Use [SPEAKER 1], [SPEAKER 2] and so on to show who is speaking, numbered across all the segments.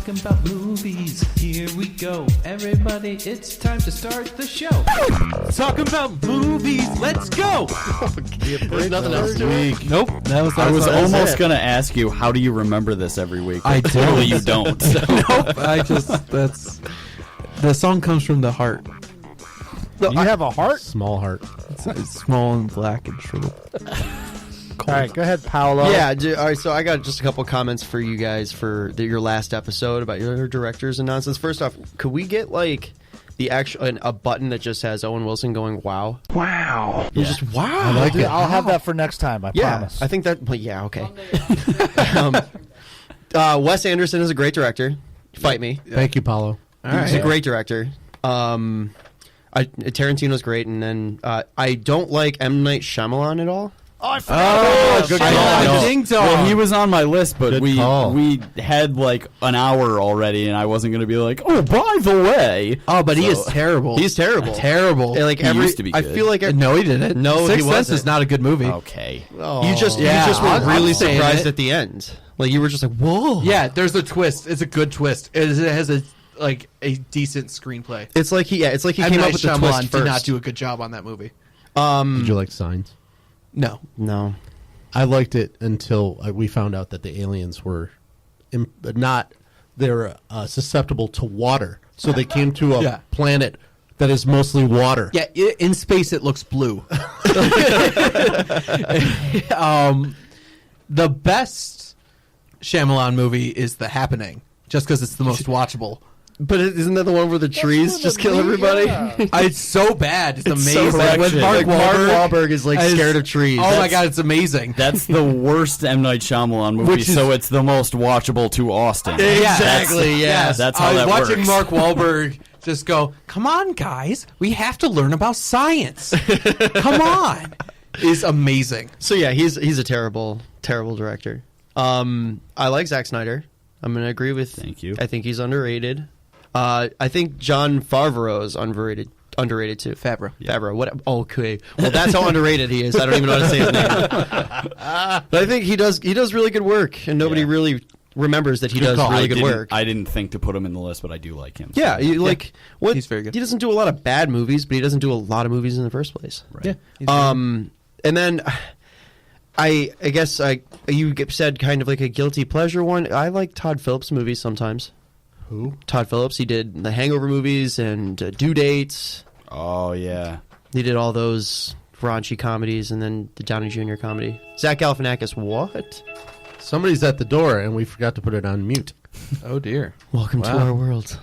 [SPEAKER 1] talking about movies. Here we go. Everybody, it's time to start the show. Talking about movies. Let's go.
[SPEAKER 2] There's nothing else to it.
[SPEAKER 1] Nope.
[SPEAKER 3] I was almost going to ask you, how do you remember this every week?
[SPEAKER 1] I don't.
[SPEAKER 3] Clearly you don't. So.
[SPEAKER 1] Nope. That's... The song comes from the heart.
[SPEAKER 2] You have a heart?
[SPEAKER 4] Small heart.
[SPEAKER 1] It's small and black and shriveled.
[SPEAKER 2] All right, go ahead, Paolo.
[SPEAKER 5] Yeah, all right, so I got just a couple comments for you guys for your last episode about your directors and nonsense. First off, could we get, like, the actual a button that just has Owen Wilson going, wow?
[SPEAKER 1] Wow.
[SPEAKER 5] Yeah. Just, wow.
[SPEAKER 2] I like it. I'll have that for next time, I promise.
[SPEAKER 5] I think that, well, yeah, okay. Wes Anderson is a great director. Fight me.
[SPEAKER 4] Thank you, Paolo.
[SPEAKER 5] He's a great director. Tarantino's great, and then I don't like M. Night Shyamalan at all.
[SPEAKER 2] Oh, I forgot.
[SPEAKER 4] Good
[SPEAKER 3] I
[SPEAKER 1] Ding dong.
[SPEAKER 3] Well, he was on my list, but
[SPEAKER 4] Good
[SPEAKER 3] we
[SPEAKER 4] call.
[SPEAKER 3] had like an hour already, and I wasn't going to be like, oh, by the way.
[SPEAKER 1] Oh, but he is terrible.
[SPEAKER 5] He's terrible.
[SPEAKER 1] Terrible.
[SPEAKER 5] And, like,
[SPEAKER 3] He used to be
[SPEAKER 5] I
[SPEAKER 3] good.
[SPEAKER 5] feel like
[SPEAKER 1] No, he didn't.
[SPEAKER 5] No,
[SPEAKER 1] Sixth
[SPEAKER 5] he
[SPEAKER 1] Sense
[SPEAKER 5] wasn't.
[SPEAKER 1] is not a good movie.
[SPEAKER 3] Okay.
[SPEAKER 5] you just
[SPEAKER 1] Yeah,
[SPEAKER 5] were
[SPEAKER 1] I'm
[SPEAKER 5] really
[SPEAKER 1] saying
[SPEAKER 5] surprised
[SPEAKER 1] it.
[SPEAKER 5] at the end. Like, you were just like, whoa.
[SPEAKER 1] Yeah, there's a twist. It's a good twist. It has a decent screenplay.
[SPEAKER 5] It's like he
[SPEAKER 1] M.
[SPEAKER 5] came
[SPEAKER 1] Night
[SPEAKER 5] up with the
[SPEAKER 1] Shyamalan
[SPEAKER 5] twist
[SPEAKER 1] did
[SPEAKER 5] first.
[SPEAKER 1] not do a good job on that movie.
[SPEAKER 4] Did you like Signs?
[SPEAKER 1] No.
[SPEAKER 5] No.
[SPEAKER 4] I liked it until we found out that the aliens were they're susceptible to water. So they came to a
[SPEAKER 1] Yeah.
[SPEAKER 4] planet that is mostly water.
[SPEAKER 1] Yeah, in space it looks blue. The best Shyamalan movie is The Happening, just because it's the most watchable.
[SPEAKER 5] But isn't that the one where the trees just kill everybody?
[SPEAKER 2] Yeah.
[SPEAKER 1] It's so bad. It's
[SPEAKER 5] So
[SPEAKER 1] amazing.
[SPEAKER 5] bad.
[SPEAKER 1] With
[SPEAKER 5] Mark Wahlberg is like scared of trees.
[SPEAKER 1] Oh my god, it's amazing.
[SPEAKER 3] That's the worst M. Night Shyamalan movie,
[SPEAKER 1] Which is-
[SPEAKER 3] so it's the most watchable to Austin.
[SPEAKER 5] Exactly,
[SPEAKER 3] That's,
[SPEAKER 5] yes.
[SPEAKER 3] That's how that
[SPEAKER 1] watching
[SPEAKER 3] works.
[SPEAKER 1] Mark Wahlberg just go, come on, guys, we have to learn about science. Come on, is amazing.
[SPEAKER 5] So yeah, he's a terrible director. I like Zack Snyder. I'm gonna agree with.
[SPEAKER 3] Thank you.
[SPEAKER 5] I think he's underrated. I think Jon Favreau is underrated too. Favreau. What? Okay. Well, that's how underrated he is. I don't even know how to say his name. But I think he does really good work, and nobody really remembers that he does
[SPEAKER 4] call.
[SPEAKER 5] really good work.
[SPEAKER 3] I didn't think to put him in the list, but I do like him.
[SPEAKER 5] Yeah, what?
[SPEAKER 1] He's very good.
[SPEAKER 5] He doesn't do a lot of bad movies, but he doesn't do a lot of movies in the first place.
[SPEAKER 3] Right.
[SPEAKER 1] Yeah.
[SPEAKER 5] And then I guess you said kind of like a guilty pleasure one. I like Todd Phillips movies sometimes.
[SPEAKER 4] Who?
[SPEAKER 5] Todd Phillips. He did the Hangover movies and Due Dates.
[SPEAKER 3] Oh, yeah.
[SPEAKER 5] He did all those raunchy comedies and then the Downey Jr. comedy. Zach Galifianakis, what?
[SPEAKER 4] Somebody's at the door, and we forgot to put it on mute.
[SPEAKER 1] Oh dear.
[SPEAKER 5] Welcome to our world.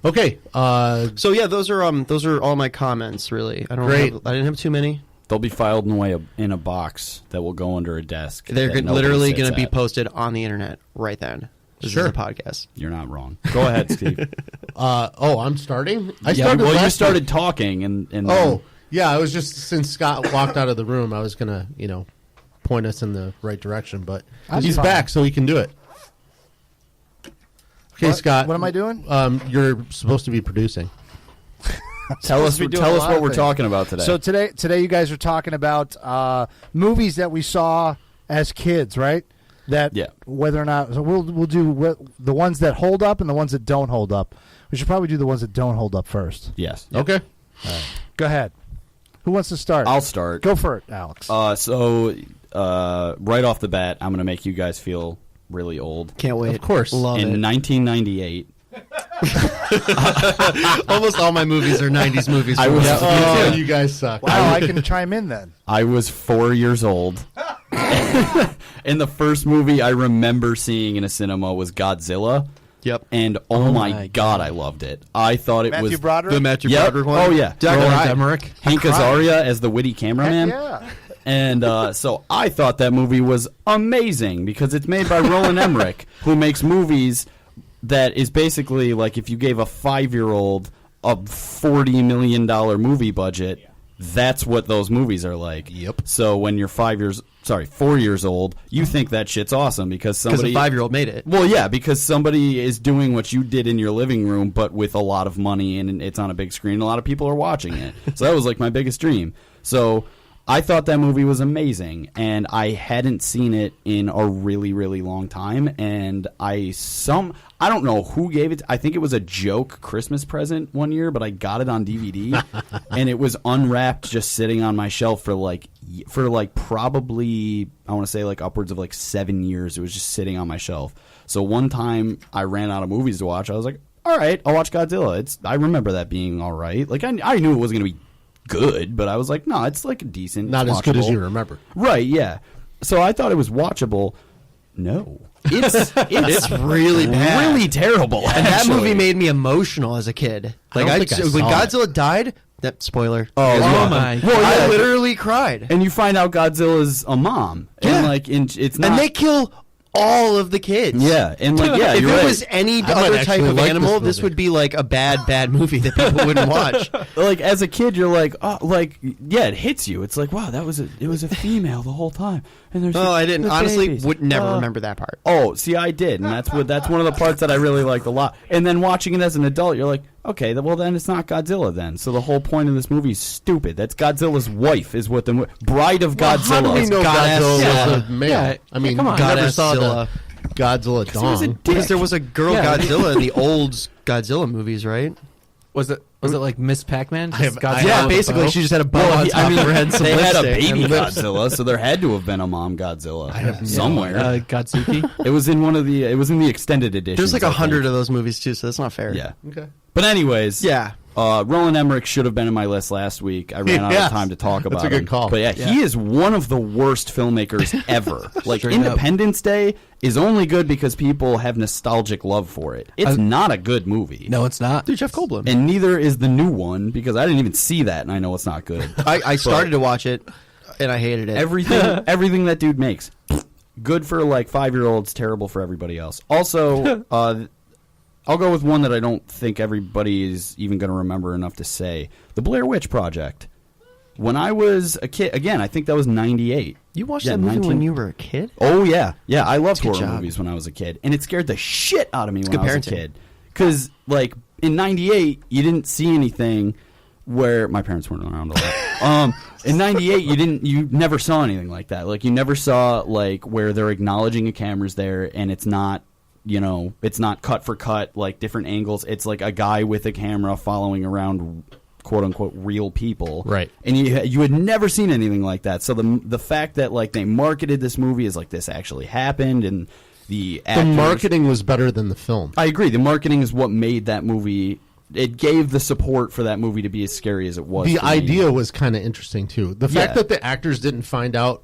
[SPEAKER 4] Okay.
[SPEAKER 5] So yeah, those are all my comments. Really, I didn't have too many.
[SPEAKER 3] They'll be filed in a box that will go under a desk.
[SPEAKER 5] They're
[SPEAKER 3] that nobody
[SPEAKER 5] literally
[SPEAKER 3] sits
[SPEAKER 5] going to be
[SPEAKER 3] at.
[SPEAKER 5] posted on the internet right then. This
[SPEAKER 4] Sure.
[SPEAKER 5] is a podcast.
[SPEAKER 3] You're not wrong. Go ahead, Steve.
[SPEAKER 4] I'm starting? I
[SPEAKER 3] Yeah,
[SPEAKER 4] started
[SPEAKER 3] well, you
[SPEAKER 4] last
[SPEAKER 3] started
[SPEAKER 4] week.
[SPEAKER 3] talking, and
[SPEAKER 4] Oh, yeah. I was just, since Scott walked out of the room, I was going to, point us in the right direction, but
[SPEAKER 2] I'm
[SPEAKER 4] he's
[SPEAKER 2] fine.
[SPEAKER 4] back, so he can do it. Okay,
[SPEAKER 2] What?
[SPEAKER 4] Scott.
[SPEAKER 2] What am I doing?
[SPEAKER 4] You're supposed to be producing.
[SPEAKER 3] tell us
[SPEAKER 2] be doing a lot
[SPEAKER 3] what
[SPEAKER 2] of
[SPEAKER 3] we're
[SPEAKER 2] things.
[SPEAKER 3] talking about today.
[SPEAKER 2] So today you guys are talking about movies that we saw as kids, right? That
[SPEAKER 3] Yeah.
[SPEAKER 2] whether or not, so we'll do the ones that hold up and the ones that don't hold up. We should probably do the ones that don't hold up first.
[SPEAKER 3] yes.
[SPEAKER 4] Okay.
[SPEAKER 2] Go ahead. Who wants to start?
[SPEAKER 3] I'll start.
[SPEAKER 2] Go for it, Alex.
[SPEAKER 3] So right off the bat, I'm going to make you guys feel really old.
[SPEAKER 5] Can't wait.
[SPEAKER 4] Of course.
[SPEAKER 5] Love
[SPEAKER 3] In
[SPEAKER 5] it.
[SPEAKER 3] 1998,
[SPEAKER 5] Almost all my movies are 90s movies.
[SPEAKER 3] I was-
[SPEAKER 4] Oh, you guys suck.
[SPEAKER 2] Wow, I can chime in then.
[SPEAKER 3] I was 4 years old. And the first movie I remember seeing in a cinema was Godzilla.
[SPEAKER 5] Yep.
[SPEAKER 3] And oh my God, I loved it. I thought it
[SPEAKER 2] Matthew
[SPEAKER 3] was
[SPEAKER 2] Broderick?
[SPEAKER 5] The Matthew
[SPEAKER 3] Yep.
[SPEAKER 5] Broderick one.
[SPEAKER 3] Oh yeah,
[SPEAKER 1] Roland Emmerich.
[SPEAKER 3] Hank Azaria as the witty cameraman.
[SPEAKER 2] Yeah.
[SPEAKER 3] And so I thought that movie was amazing because it's made by Roland Emmerich, who makes movies that is basically like if you gave a 5-year-old a $40 million movie budget, that's what those movies are like.
[SPEAKER 4] Yep.
[SPEAKER 3] So when you're 4 years old, you think that shit's awesome because
[SPEAKER 5] Because
[SPEAKER 3] somebody
[SPEAKER 5] a 5-year-old made it.
[SPEAKER 3] Well, yeah, because somebody is doing what you did in your living room, but with a lot of money, and it's on a big screen. A lot of people are watching it. So that was like my biggest dream. So I thought that movie was amazing, and I hadn't seen it in a really, really long time. And I don't know who gave it. I think it was a joke Christmas present one year, but I got it on DVD, and it was unwrapped, just sitting on my shelf for probably, I want to say like upwards of like 7 years. It was just sitting on my shelf. So one time I ran out of movies to watch. I was like, all right, I'll watch Godzilla. I remember that being all right. Like I knew it wasn't going to be good, but I was like, no, it's like a decent,
[SPEAKER 4] Not as good as you remember.
[SPEAKER 3] Right, yeah. So I thought it was watchable. No. It's
[SPEAKER 5] really bad.
[SPEAKER 3] really terrible.
[SPEAKER 5] And that
[SPEAKER 3] actually.
[SPEAKER 5] movie made me emotional as a kid. Like
[SPEAKER 4] don't think I
[SPEAKER 5] when
[SPEAKER 4] saw
[SPEAKER 5] Godzilla died, that spoiler.
[SPEAKER 3] Oh,
[SPEAKER 1] Oh my!
[SPEAKER 3] Well,
[SPEAKER 5] I
[SPEAKER 3] yeah.
[SPEAKER 5] literally cried.
[SPEAKER 3] And you find out Godzilla's a mom. And
[SPEAKER 5] Yeah.
[SPEAKER 3] like it's not
[SPEAKER 5] And they kill all of the kids.
[SPEAKER 3] Yeah, and like yeah,
[SPEAKER 5] if
[SPEAKER 3] you're
[SPEAKER 5] it
[SPEAKER 3] right.
[SPEAKER 5] was any
[SPEAKER 4] might
[SPEAKER 5] other type
[SPEAKER 4] actually
[SPEAKER 5] of
[SPEAKER 4] like
[SPEAKER 5] animal,
[SPEAKER 4] this
[SPEAKER 5] this
[SPEAKER 4] movie.
[SPEAKER 5] would be like a bad movie that people wouldn't watch.
[SPEAKER 3] Like as a kid, you're like, oh, like yeah, it hits you. It's like, wow, it was a female the whole time. And there's
[SPEAKER 5] Oh, I didn't.
[SPEAKER 3] the
[SPEAKER 5] Honestly,
[SPEAKER 3] babies.
[SPEAKER 5] would never remember that part.
[SPEAKER 3] Oh, see, I did, and that's one of the parts that I really liked a lot. And then watching it as an adult, you're like, okay, well then it's not Godzilla then. So the whole point of this movie is stupid. That's Godzilla's wife, is what the bride of
[SPEAKER 4] How
[SPEAKER 3] Godzilla.
[SPEAKER 4] do we know Godzilla
[SPEAKER 1] Yeah.
[SPEAKER 4] was a male?
[SPEAKER 1] Yeah.
[SPEAKER 4] I mean,
[SPEAKER 1] Come on.
[SPEAKER 4] you never saw
[SPEAKER 5] Godzilla.
[SPEAKER 4] the Godzilla dong.
[SPEAKER 5] Because there was a girl
[SPEAKER 1] Yeah.
[SPEAKER 5] Godzilla in the old Godzilla movies, right?
[SPEAKER 1] Was it like Miss Pac-Man? Just
[SPEAKER 4] have-
[SPEAKER 1] Godzilla
[SPEAKER 4] I
[SPEAKER 5] Yeah,
[SPEAKER 4] have
[SPEAKER 1] with a
[SPEAKER 5] basically
[SPEAKER 1] bow?
[SPEAKER 5] she just had a bow
[SPEAKER 3] Well,
[SPEAKER 5] on top of her head and some
[SPEAKER 3] they had a
[SPEAKER 5] lipstick
[SPEAKER 3] baby
[SPEAKER 5] and lips.
[SPEAKER 3] Godzilla, so there had to have been a mom Godzilla somewhere.
[SPEAKER 1] Godzuki.
[SPEAKER 3] It was in the extended edition.
[SPEAKER 5] There's like 100 of those movies too, so that's not fair.
[SPEAKER 3] Yeah.
[SPEAKER 4] Okay.
[SPEAKER 3] But anyways,
[SPEAKER 5] Yeah.
[SPEAKER 3] Roland Emmerich should have been in my list last week. I ran out
[SPEAKER 4] Yes.
[SPEAKER 3] of time to talk about
[SPEAKER 4] That's a good
[SPEAKER 3] him.
[SPEAKER 4] call.
[SPEAKER 3] But yeah, he is one of the worst filmmakers ever. Like
[SPEAKER 1] Straight up.
[SPEAKER 3] Independence Day is only good because people have nostalgic love for it. It's not a good movie.
[SPEAKER 1] No, it's not.
[SPEAKER 5] Dude, Jeff Goldblum.
[SPEAKER 3] And neither is the new one because I didn't even see that and I know it's not good.
[SPEAKER 5] I started to watch it and I hated it.
[SPEAKER 3] Everything that dude makes. Good for like 5-year-olds, terrible for everybody else. Also, I'll go with one that I don't think everybody is even going to remember enough to say. The Blair Witch Project. When I was a kid, again, I think that was 98.
[SPEAKER 5] You watched
[SPEAKER 3] Yeah,
[SPEAKER 5] that movie
[SPEAKER 3] 19
[SPEAKER 5] when you were a kid?
[SPEAKER 3] Oh, yeah. Yeah, I loved
[SPEAKER 5] good
[SPEAKER 3] horror
[SPEAKER 5] job.
[SPEAKER 3] movies when I was a kid. And it scared the shit out of me when
[SPEAKER 5] good
[SPEAKER 3] I was a
[SPEAKER 5] parenting.
[SPEAKER 3] kid. Because, like, in 98, you didn't see anything where... My parents weren't around a lot. In 98, you never saw anything like that. Like, you never saw, like, where they're acknowledging a camera's there and it's not... it's not cut for cut, like different angles. It's like a guy with a camera following around, quote unquote, real people.
[SPEAKER 4] Right.
[SPEAKER 3] And you had never seen anything like that. So the fact that like they marketed this movie as like this actually happened, and the
[SPEAKER 4] marketing was better than the film.
[SPEAKER 3] I agree. The marketing is what made that movie. It gave the support for that movie to be as scary as it was.
[SPEAKER 4] The
[SPEAKER 3] for me.
[SPEAKER 4] idea was kind of interesting too. The fact
[SPEAKER 3] Yeah.
[SPEAKER 4] that the actors didn't find out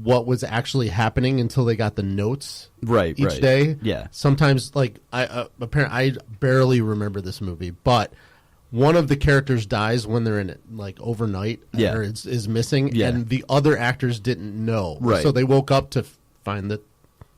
[SPEAKER 4] what was actually happening until they got the notes
[SPEAKER 3] Right,
[SPEAKER 4] each
[SPEAKER 3] right.
[SPEAKER 4] day.
[SPEAKER 3] Yeah.
[SPEAKER 4] Sometimes, like apparently, I barely remember this movie, but one of the characters dies when they're in it, like overnight,
[SPEAKER 3] Yeah.
[SPEAKER 4] or is missing,
[SPEAKER 3] Yeah.
[SPEAKER 4] and the other actors didn't know.
[SPEAKER 3] Right.
[SPEAKER 4] So they woke up to find that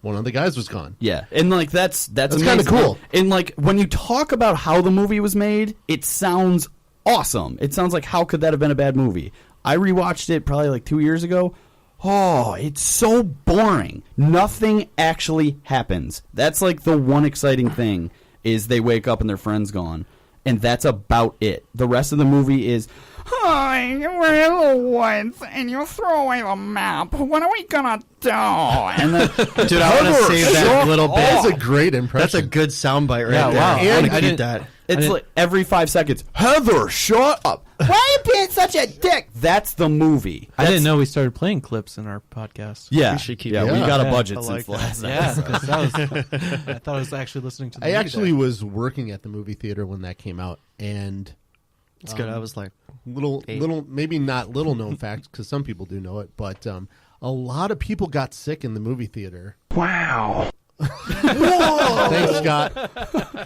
[SPEAKER 4] one of the guys was gone.
[SPEAKER 3] Yeah, and like that's
[SPEAKER 4] kinda
[SPEAKER 3] amazing.
[SPEAKER 4] cool.
[SPEAKER 3] And like when you talk about how the movie was made, it sounds awesome. It sounds like how could that have been a bad movie? I rewatched it probably like 2 years ago. Oh, it's so boring. Nothing actually happens. That's like the one exciting thing is they wake up and their friend's gone. And that's about it. The rest of the movie is, hi, we're in the woods, and you throw away the map. What are we gonna do? And then,
[SPEAKER 5] Dude, I want to save that little bit.
[SPEAKER 4] That's a great impression.
[SPEAKER 5] That's a good soundbite right
[SPEAKER 1] Yeah,
[SPEAKER 5] there.
[SPEAKER 1] wow.
[SPEAKER 5] I
[SPEAKER 1] And
[SPEAKER 5] want
[SPEAKER 1] I
[SPEAKER 5] to keep
[SPEAKER 1] didn't-
[SPEAKER 5] that.
[SPEAKER 3] It's like every 5 seconds, Heather, shut up. Why are you being such a dick? That's the movie.
[SPEAKER 1] I didn't
[SPEAKER 3] That's-
[SPEAKER 1] know we started playing clips in our podcast.
[SPEAKER 3] Yeah,
[SPEAKER 5] We should keep
[SPEAKER 3] yeah,
[SPEAKER 5] it.
[SPEAKER 3] we
[SPEAKER 4] Yeah.
[SPEAKER 3] got a
[SPEAKER 1] Yeah,
[SPEAKER 3] budget
[SPEAKER 5] I
[SPEAKER 3] since
[SPEAKER 5] like
[SPEAKER 3] last
[SPEAKER 1] Yeah,
[SPEAKER 3] episode.
[SPEAKER 1] 'cause that was. I thought I was actually listening to. The
[SPEAKER 4] I
[SPEAKER 1] movie
[SPEAKER 4] actually
[SPEAKER 1] there.
[SPEAKER 4] was working at the movie theater when that came out, and
[SPEAKER 5] It's good. I was like,
[SPEAKER 4] little, maybe not little known fact because some people do know it, but a lot of people got sick in the movie theater.
[SPEAKER 3] Wow.
[SPEAKER 4] Thanks, Scott.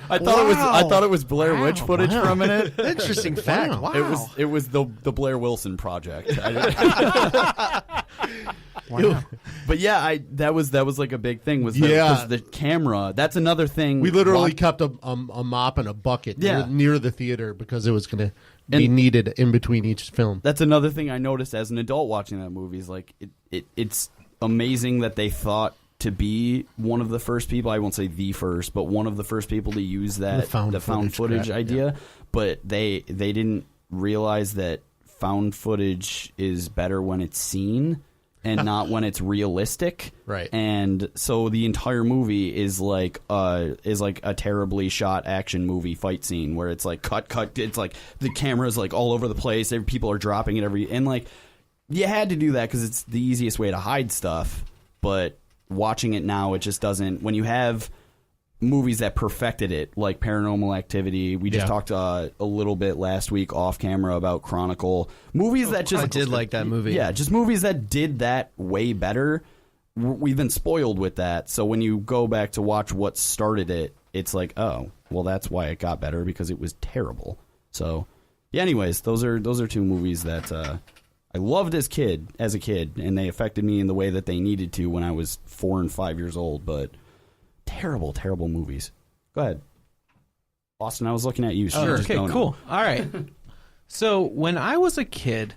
[SPEAKER 3] I thought it was Blair Witch footage for a minute.
[SPEAKER 5] interesting fact. Wow.
[SPEAKER 3] It was the Blair Wilson project.
[SPEAKER 1] Wow.
[SPEAKER 3] But yeah, that was like a big thing. Was
[SPEAKER 4] Yeah.
[SPEAKER 3] because the camera. That's another thing.
[SPEAKER 4] We literally kept a mop and a bucket
[SPEAKER 3] Yeah.
[SPEAKER 4] near the theater because it was going to be
[SPEAKER 3] And-
[SPEAKER 4] needed in between each film.
[SPEAKER 3] That's another thing I noticed as an adult watching that movie. Is like it's amazing that they thought to be one of the first people. I won't say the first, but one of the first people to use that
[SPEAKER 4] The found
[SPEAKER 3] found
[SPEAKER 4] footage
[SPEAKER 3] footage
[SPEAKER 4] crap,
[SPEAKER 3] idea. But they didn't realize that found footage is better when it's seen and not when it's realistic.
[SPEAKER 4] Right.
[SPEAKER 3] And so the entire movie is like a terribly shot action movie fight scene where it's like cut. It's like the camera's like all over the place. People are dropping it and like you had to do that because it's the easiest way to hide stuff. But watching it now, it just doesn't. When you have movies that perfected it, like Paranormal Activity, we just talked a little bit last week off camera about Chronicle. Movies that just
[SPEAKER 5] I did like that movie.
[SPEAKER 3] Yeah, just movies that did that way better. We've been spoiled with that. So when you go back to watch what started it, it's like, oh, well, that's why it got better because it was terrible. So, yeah. Anyways, those are two movies that I loved as a kid, and they affected me in the way that they needed to when I was 4 and 5 years old. But terrible, terrible movies. Go ahead, Austin. I was looking at you. So
[SPEAKER 1] Sure.
[SPEAKER 3] just
[SPEAKER 1] Okay,
[SPEAKER 3] don't
[SPEAKER 1] cool.
[SPEAKER 3] know.
[SPEAKER 1] All right. So when I was a kid,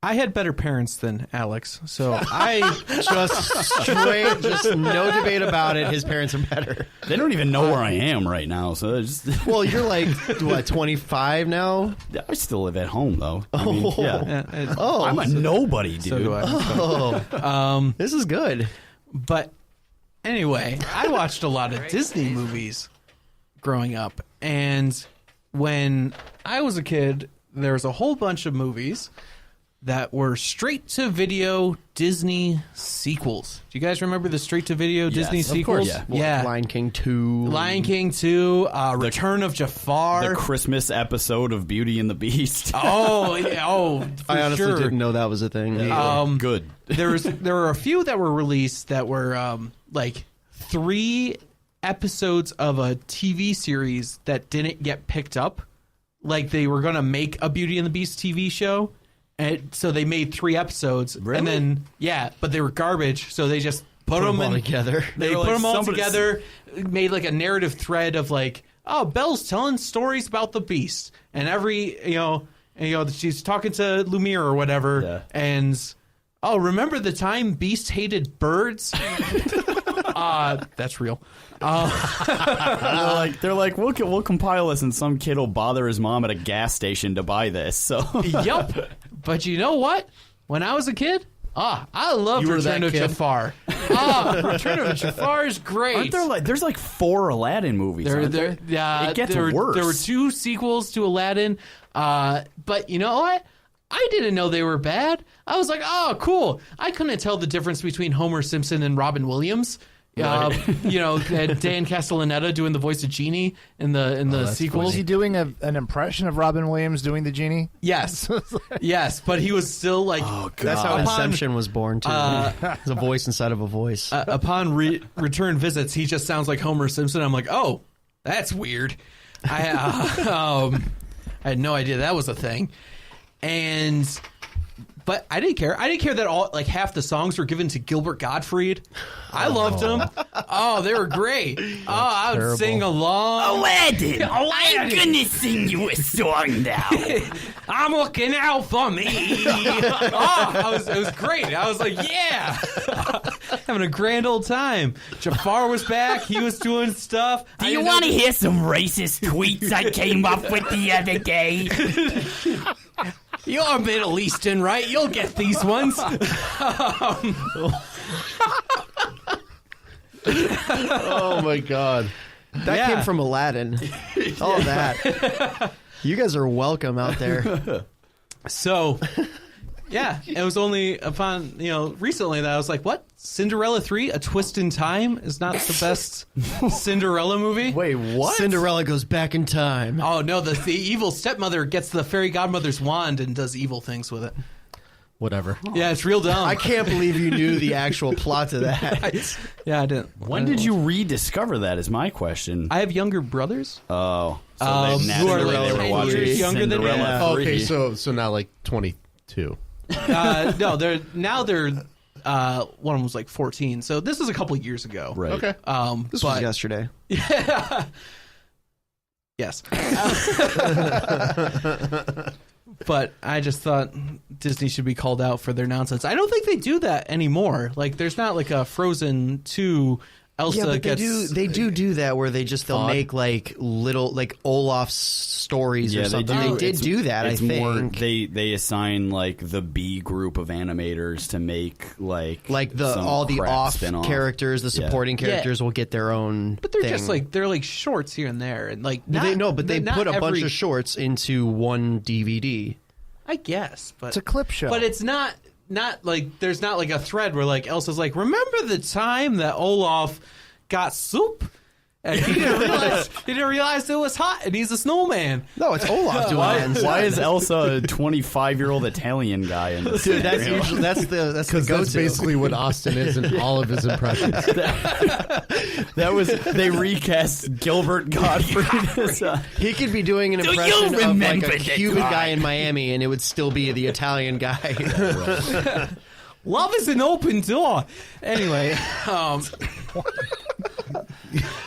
[SPEAKER 1] I had better parents than Alex. So I
[SPEAKER 5] just no debate about it. His parents are better.
[SPEAKER 3] They don't even know where I am right now. So it's just
[SPEAKER 5] Well, you're like, what, 25 now?
[SPEAKER 3] I still live at home though. I mean, yeah.
[SPEAKER 5] Oh,
[SPEAKER 3] I'm a nobody, dude.
[SPEAKER 1] so do I.
[SPEAKER 5] oh. This is good.
[SPEAKER 1] But anyway, I watched a lot of Disney movies growing up. And when I was a kid, there was a whole bunch of movies that were straight-to-video Disney sequels. Do you guys remember the straight-to-video Disney
[SPEAKER 3] of
[SPEAKER 1] sequels?
[SPEAKER 3] course, yeah.
[SPEAKER 1] Yeah.
[SPEAKER 5] Lion King 2.
[SPEAKER 1] Lion King 2, Return of Jafar.
[SPEAKER 3] The Christmas episode of Beauty and the Beast.
[SPEAKER 1] Oh, yeah, for
[SPEAKER 5] I honestly
[SPEAKER 1] sure.
[SPEAKER 5] didn't know that was a thing.
[SPEAKER 3] Good.
[SPEAKER 1] There were a few that were released that were like 3 episodes of a TV series that didn't get picked up. Like they were going to make a Beauty and the Beast TV show. And so they made 3 episodes.
[SPEAKER 3] Really?
[SPEAKER 1] And then, but they were garbage. So they just put them
[SPEAKER 5] all together.
[SPEAKER 1] They
[SPEAKER 3] were
[SPEAKER 1] put
[SPEAKER 3] like,
[SPEAKER 1] them all
[SPEAKER 3] somebody-
[SPEAKER 1] together, made like a narrative thread of like, oh, Belle's telling stories about the Beast. And she's talking to Lumiere or whatever.
[SPEAKER 3] Yeah.
[SPEAKER 1] And, oh, remember the time Beast hated birds? That's real.
[SPEAKER 3] They're like, we'll compile this, and some kid will bother his mom at a gas station to buy this. So
[SPEAKER 1] Yep. But you know what? When I was a kid, I loved
[SPEAKER 4] You were
[SPEAKER 1] Return
[SPEAKER 4] that
[SPEAKER 1] of
[SPEAKER 4] kid?
[SPEAKER 1] Jafar. Return of Jafar is great.
[SPEAKER 3] aren't there there's like 4 Aladdin movies? aren't there? It gets worse.
[SPEAKER 1] There were 2 sequels to Aladdin. But you know what? I didn't know they were bad. I was like, oh, cool. I couldn't tell the difference between Homer Simpson and Robin Williams. Dan Castellaneta doing the voice of Genie in the sequels.
[SPEAKER 2] Was he doing an impression of Robin Williams doing the genie?
[SPEAKER 1] Yes, yes, but he was still like.
[SPEAKER 3] Oh, God.
[SPEAKER 5] That's how Inception was born, too. It's a voice inside of a voice.
[SPEAKER 1] Upon return visits, he just sounds like Homer Simpson. I'm like, oh, that's weird. I had no idea that was a thing, but I didn't care. I didn't care that all half the songs were given to Gilbert Gottfried. I loved them. Oh, they were great. Oh, I would
[SPEAKER 2] terrible.
[SPEAKER 1] sing along.
[SPEAKER 3] Aladdin, I'm gonna sing you a song now.
[SPEAKER 1] I'm looking out for me. It was great. I was like, yeah, having a grand old time. Jafar was back. He was doing stuff.
[SPEAKER 6] Do you want to hear some racist tweets I came up with the other day?
[SPEAKER 1] You're Middle Eastern, right? You'll get these ones.
[SPEAKER 4] Oh my god.
[SPEAKER 5] That came from Aladdin. All of that. You guys are welcome out there.
[SPEAKER 1] So, yeah, it was only upon, recently that I was like, what? Cinderella 3, A Twist in Time is not the best Cinderella movie?
[SPEAKER 3] Wait, what?
[SPEAKER 5] Cinderella goes back in time.
[SPEAKER 1] Oh, no, the evil stepmother gets the fairy godmother's wand and does evil things with it.
[SPEAKER 4] Whatever.
[SPEAKER 1] Yeah, it's real dumb.
[SPEAKER 5] I can't believe you knew the actual plot to that.
[SPEAKER 1] Yeah, I didn't.
[SPEAKER 3] When did you rediscover that? Is my question.
[SPEAKER 1] I have younger brothers.
[SPEAKER 3] Oh, so
[SPEAKER 1] who are
[SPEAKER 3] naturally they were
[SPEAKER 1] 10
[SPEAKER 3] watching
[SPEAKER 1] years younger than me.
[SPEAKER 3] Cinderella
[SPEAKER 4] Oh,
[SPEAKER 3] 3.
[SPEAKER 4] okay, so now like 22.
[SPEAKER 1] No, they're one of them was like 14. So this is a couple years ago.
[SPEAKER 3] Right.
[SPEAKER 4] Okay.
[SPEAKER 5] This was yesterday.
[SPEAKER 1] Yes. But I just thought Disney should be called out for their nonsense. I don't think they do that anymore. Like, there's not like a Frozen 2 Elsa
[SPEAKER 5] Yeah, but
[SPEAKER 1] gets...
[SPEAKER 5] they do that where they'll make like little like Olaf's stories or something. They did do that. I think
[SPEAKER 3] more, they assign like the B group of animators to make like
[SPEAKER 5] all the off
[SPEAKER 3] spin-off
[SPEAKER 5] characters, the supporting characters will get their own.
[SPEAKER 1] But they're
[SPEAKER 5] thing.
[SPEAKER 1] just like they're like shorts here and there, and like
[SPEAKER 5] they
[SPEAKER 1] not
[SPEAKER 5] put a bunch
[SPEAKER 1] every-
[SPEAKER 5] of shorts into one DVD.
[SPEAKER 1] I guess, but
[SPEAKER 2] It's a clip show.
[SPEAKER 1] But it's not like there's not like a thread where like Elsa's like, remember the time that Olaf got soup and he didn't realize it was hot and he's a snowman.
[SPEAKER 5] No, it's Olaf doing that.
[SPEAKER 3] Why is Elsa a 25-year-old Italian guy in this?
[SPEAKER 5] Dude, that's usually that's the
[SPEAKER 4] Because
[SPEAKER 5] go-to.
[SPEAKER 4] that's basically what Austin is in all of his impressions.
[SPEAKER 3] They recast Gilbert Gottfried.
[SPEAKER 5] He could be doing an
[SPEAKER 6] Do you
[SPEAKER 5] impression of like
[SPEAKER 6] remember
[SPEAKER 5] a
[SPEAKER 6] the
[SPEAKER 5] Cuban
[SPEAKER 6] time?
[SPEAKER 5] guy in Miami, and it would still be the Italian guy.
[SPEAKER 1] Love is an open door. Anyway,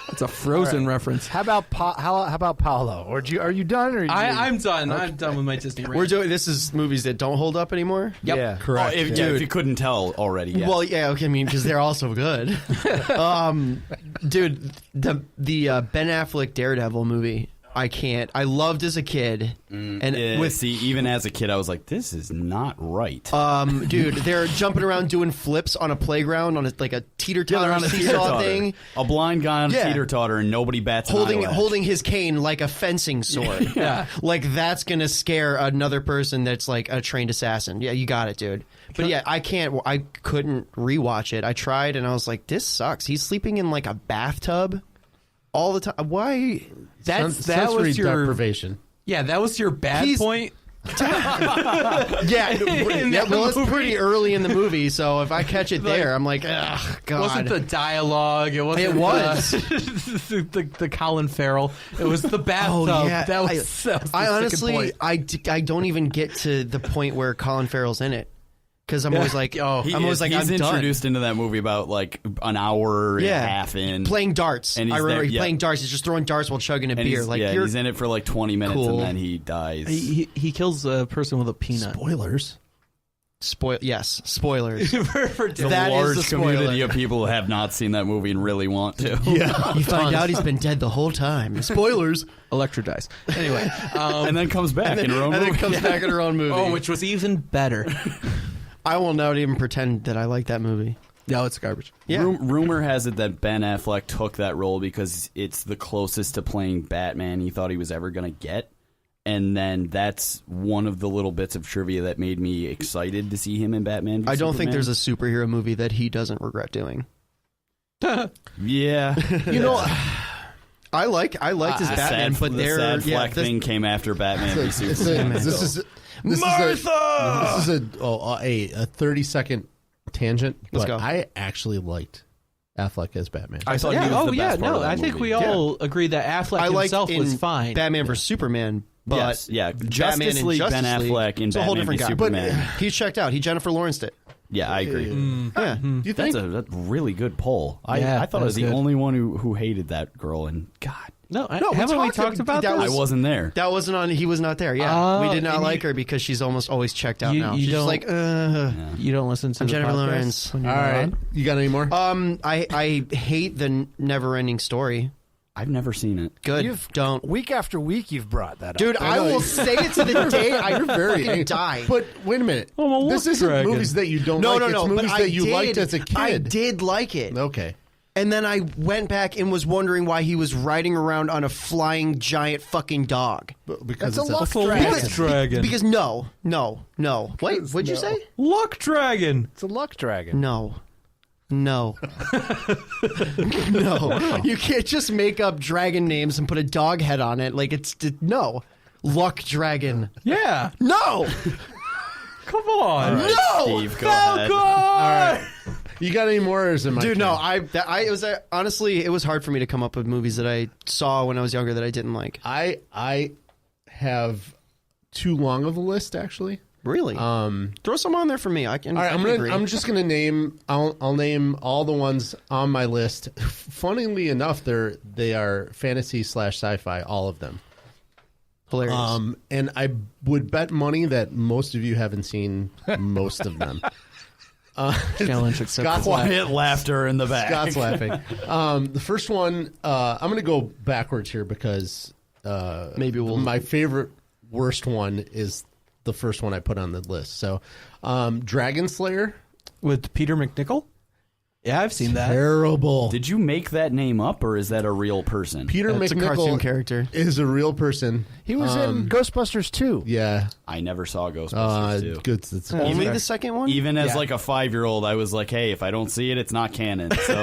[SPEAKER 1] it's a Frozen reference.
[SPEAKER 2] How about how about Paolo? Or are you done? Or
[SPEAKER 1] I'm done. Okay. I'm done with my Disney rant.
[SPEAKER 5] We're doing this is movies that don't hold up anymore.
[SPEAKER 1] Yep.
[SPEAKER 2] Yeah.
[SPEAKER 4] Correct.
[SPEAKER 3] If you couldn't tell already, yes.
[SPEAKER 5] Well, yeah, okay, I mean, because they're also good. Dude, the Ben Affleck Daredevil movie, I can't. I loved as a kid, and
[SPEAKER 3] see, even as a kid, I was like, "This is not right."
[SPEAKER 5] dude, they're jumping around doing flips on a playground on like a teeter-totter
[SPEAKER 3] on a
[SPEAKER 5] seesaw
[SPEAKER 3] teeter-totter.
[SPEAKER 5] thing,
[SPEAKER 3] A blind guy on a
[SPEAKER 5] Yeah.
[SPEAKER 3] teeter-totter, and nobody bats an eyelash.
[SPEAKER 5] holding his cane like a fencing sword.
[SPEAKER 1] Yeah.
[SPEAKER 5] Like that's gonna scare another person that's like a trained assassin. Yeah, you got it, dude. But yeah, I couldn't rewatch it. I tried and I was like, this sucks. He's sleeping in like a bathtub all the time. Why?
[SPEAKER 1] that
[SPEAKER 4] sensory
[SPEAKER 1] was your
[SPEAKER 4] deprivation.
[SPEAKER 1] yeah. That was your bad
[SPEAKER 5] He's-
[SPEAKER 1] point.
[SPEAKER 5] Yeah,
[SPEAKER 1] that
[SPEAKER 5] well, it's
[SPEAKER 1] movie.
[SPEAKER 5] pretty early in the movie, so if I catch it there, I'm like, ugh, God.
[SPEAKER 1] It wasn't the dialogue. It wasn't.
[SPEAKER 5] It was.
[SPEAKER 1] the Colin Farrell. It was the bathtub.
[SPEAKER 5] Oh yeah,
[SPEAKER 1] That was the
[SPEAKER 5] I
[SPEAKER 1] second
[SPEAKER 5] honestly,
[SPEAKER 1] point.
[SPEAKER 5] I don't even get to the point where Colin Farrell's in it because I'm always like,
[SPEAKER 1] Oh,
[SPEAKER 5] I'm always like,
[SPEAKER 3] he's
[SPEAKER 5] I'm done.
[SPEAKER 3] introduced into that movie about like an hour and a
[SPEAKER 5] Yeah,
[SPEAKER 3] half in.
[SPEAKER 5] playing darts.
[SPEAKER 3] And
[SPEAKER 5] I
[SPEAKER 3] he's
[SPEAKER 5] remember
[SPEAKER 3] there,
[SPEAKER 5] he's
[SPEAKER 3] yeah.
[SPEAKER 5] playing darts. He's just throwing darts while chugging a
[SPEAKER 3] and
[SPEAKER 5] beer.
[SPEAKER 3] he's,
[SPEAKER 5] Like
[SPEAKER 3] yeah,
[SPEAKER 5] you're
[SPEAKER 3] he's in it for like 20 minutes
[SPEAKER 5] cool.
[SPEAKER 3] and then he dies.
[SPEAKER 1] He kills a person with a peanut.
[SPEAKER 4] Spoilers.
[SPEAKER 5] spoilers.
[SPEAKER 1] For
[SPEAKER 3] It's a
[SPEAKER 5] That is
[SPEAKER 3] large
[SPEAKER 5] the spoiler.
[SPEAKER 3] community of people who have not seen that movie and really want to.
[SPEAKER 4] Yeah.
[SPEAKER 5] You find out he's been dead the whole time. Spoilers.
[SPEAKER 1] Electra dies. Anyway,
[SPEAKER 3] And then comes back in her own
[SPEAKER 5] And then
[SPEAKER 3] movie.
[SPEAKER 5] comes back in her own movie.
[SPEAKER 1] which was even better.
[SPEAKER 5] I will not even pretend that I like that movie.
[SPEAKER 1] No, it's garbage.
[SPEAKER 5] Yeah.
[SPEAKER 3] Rumor has it that Ben Affleck took that role because it's the closest to playing Batman he thought he was ever going to get. And then that's one of the little bits of trivia that made me excited to see him in Batman v
[SPEAKER 5] I don't think
[SPEAKER 3] Superman.
[SPEAKER 5] there's a superhero movie that he doesn't regret doing.
[SPEAKER 3] Yeah.
[SPEAKER 4] You know,
[SPEAKER 5] I liked his
[SPEAKER 3] The
[SPEAKER 5] Batman,
[SPEAKER 3] sad,
[SPEAKER 5] but
[SPEAKER 3] the
[SPEAKER 5] they're
[SPEAKER 3] sad
[SPEAKER 5] yeah,
[SPEAKER 3] Fleck
[SPEAKER 5] this-
[SPEAKER 3] thing came after Batman v
[SPEAKER 4] this
[SPEAKER 3] Superman.
[SPEAKER 4] is a 30-second tangent,
[SPEAKER 5] Let's
[SPEAKER 4] but
[SPEAKER 5] go.
[SPEAKER 4] I actually liked Affleck as Batman.
[SPEAKER 3] I thought he was the best part of that
[SPEAKER 1] I think
[SPEAKER 3] movie.
[SPEAKER 1] we all agree that Affleck
[SPEAKER 5] I liked
[SPEAKER 1] himself
[SPEAKER 5] in
[SPEAKER 1] was fine.
[SPEAKER 5] Batman vs Superman, but
[SPEAKER 3] Yes, yeah.
[SPEAKER 5] Batman
[SPEAKER 3] Justice
[SPEAKER 5] in
[SPEAKER 3] League,
[SPEAKER 5] Justice
[SPEAKER 3] Ben
[SPEAKER 5] League,
[SPEAKER 3] Affleck in
[SPEAKER 5] it's a whole
[SPEAKER 3] Batman v
[SPEAKER 5] different guy.
[SPEAKER 3] Superman.
[SPEAKER 5] But he's checked out. He Jennifer Lawrenced it.
[SPEAKER 3] Yeah, I agree.
[SPEAKER 5] Yeah.
[SPEAKER 4] Do you think?
[SPEAKER 3] That's a really good poll.
[SPEAKER 1] Yeah,
[SPEAKER 3] I thought
[SPEAKER 1] that
[SPEAKER 3] I
[SPEAKER 1] was
[SPEAKER 3] was the
[SPEAKER 1] good.
[SPEAKER 3] only one who hated that girl, and God,
[SPEAKER 1] no,
[SPEAKER 5] we
[SPEAKER 1] haven't we
[SPEAKER 5] talked
[SPEAKER 1] talked about
[SPEAKER 5] that
[SPEAKER 1] this?
[SPEAKER 3] I wasn't there.
[SPEAKER 5] That wasn't on. He was not there. Yeah,
[SPEAKER 1] Oh,
[SPEAKER 5] we did not
[SPEAKER 1] and
[SPEAKER 5] like
[SPEAKER 1] you-
[SPEAKER 5] her because she's almost always checked out
[SPEAKER 1] You-
[SPEAKER 5] now.
[SPEAKER 1] you
[SPEAKER 5] She's just
[SPEAKER 1] don't-
[SPEAKER 5] like,
[SPEAKER 1] You don't listen to
[SPEAKER 5] I'm
[SPEAKER 1] the
[SPEAKER 5] Jennifer
[SPEAKER 1] podcast
[SPEAKER 5] Lawrence.
[SPEAKER 1] when
[SPEAKER 4] All
[SPEAKER 1] you're
[SPEAKER 4] right.
[SPEAKER 1] on?
[SPEAKER 4] You got any more?
[SPEAKER 5] I hate the never-ending story.
[SPEAKER 3] I've never seen it.
[SPEAKER 5] Good. Don't.
[SPEAKER 2] Week after week, you've brought that up.
[SPEAKER 5] Dude, I will say it to the day I
[SPEAKER 4] You're very
[SPEAKER 5] fucking die.
[SPEAKER 4] But wait a minute.
[SPEAKER 1] I'm a
[SPEAKER 4] This
[SPEAKER 1] wolf
[SPEAKER 4] isn't
[SPEAKER 1] dragon.
[SPEAKER 4] movies that you don't
[SPEAKER 5] No,
[SPEAKER 4] like.
[SPEAKER 5] no,
[SPEAKER 4] It's
[SPEAKER 5] no.
[SPEAKER 4] movies
[SPEAKER 5] But
[SPEAKER 4] that
[SPEAKER 5] I
[SPEAKER 4] you
[SPEAKER 5] did,
[SPEAKER 4] liked as a kid.
[SPEAKER 5] I did like it.
[SPEAKER 4] Okay.
[SPEAKER 5] And then I went back and was wondering why he was riding around on a flying giant fucking dog.
[SPEAKER 4] Because
[SPEAKER 2] That's a
[SPEAKER 4] it's
[SPEAKER 2] luck dragon.
[SPEAKER 1] Luck dragon.
[SPEAKER 5] Because no. Wait, what'd you say?
[SPEAKER 1] Luck dragon.
[SPEAKER 2] It's a luck dragon.
[SPEAKER 5] No. No. No. You can't just make up dragon names and put a dog head on it. Like no. Luck dragon.
[SPEAKER 1] Yeah.
[SPEAKER 5] No.
[SPEAKER 1] Come on.
[SPEAKER 3] All right,
[SPEAKER 5] No!
[SPEAKER 3] Steve, go ahead.
[SPEAKER 4] You got any more? Or is it my
[SPEAKER 5] Dude,
[SPEAKER 4] turn?
[SPEAKER 5] no. It was honestly, it was hard for me to come up with movies that I saw when I was younger that I didn't like.
[SPEAKER 4] I have too long of a list actually.
[SPEAKER 5] Really? Throw some on there for me. I can.
[SPEAKER 4] All right,
[SPEAKER 5] I can agree.
[SPEAKER 4] I'm just gonna name. I'll name all the ones on my list. Funnily enough, they are fantasy / sci-fi. All of them.
[SPEAKER 5] Hilarious.
[SPEAKER 4] And I would bet money that most of you haven't seen most of them.
[SPEAKER 1] Challenge accepted.
[SPEAKER 3] Quiet laughter in the back.
[SPEAKER 4] Scott's laughing. The first one, I'm going to go backwards here because
[SPEAKER 5] Maybe we'll-
[SPEAKER 4] my favorite worst one is the first one I put on the list. So, Dragon Slayer,
[SPEAKER 1] With Peter McNichol? Yeah, I've seen that.
[SPEAKER 4] terrible.
[SPEAKER 3] Did you make that name up, or is that a real person?
[SPEAKER 4] Peter
[SPEAKER 5] That's a cartoon
[SPEAKER 4] McNichol
[SPEAKER 5] character.
[SPEAKER 4] is a real person.
[SPEAKER 2] He was in Ghostbusters 2.
[SPEAKER 4] Yeah,
[SPEAKER 3] I never saw Ghostbusters 2.
[SPEAKER 4] good. It's
[SPEAKER 5] Only the second one?
[SPEAKER 3] Even as
[SPEAKER 1] Yeah.
[SPEAKER 3] like a 5-year-old, I was like, "Hey, if I don't see it, it's not canon." So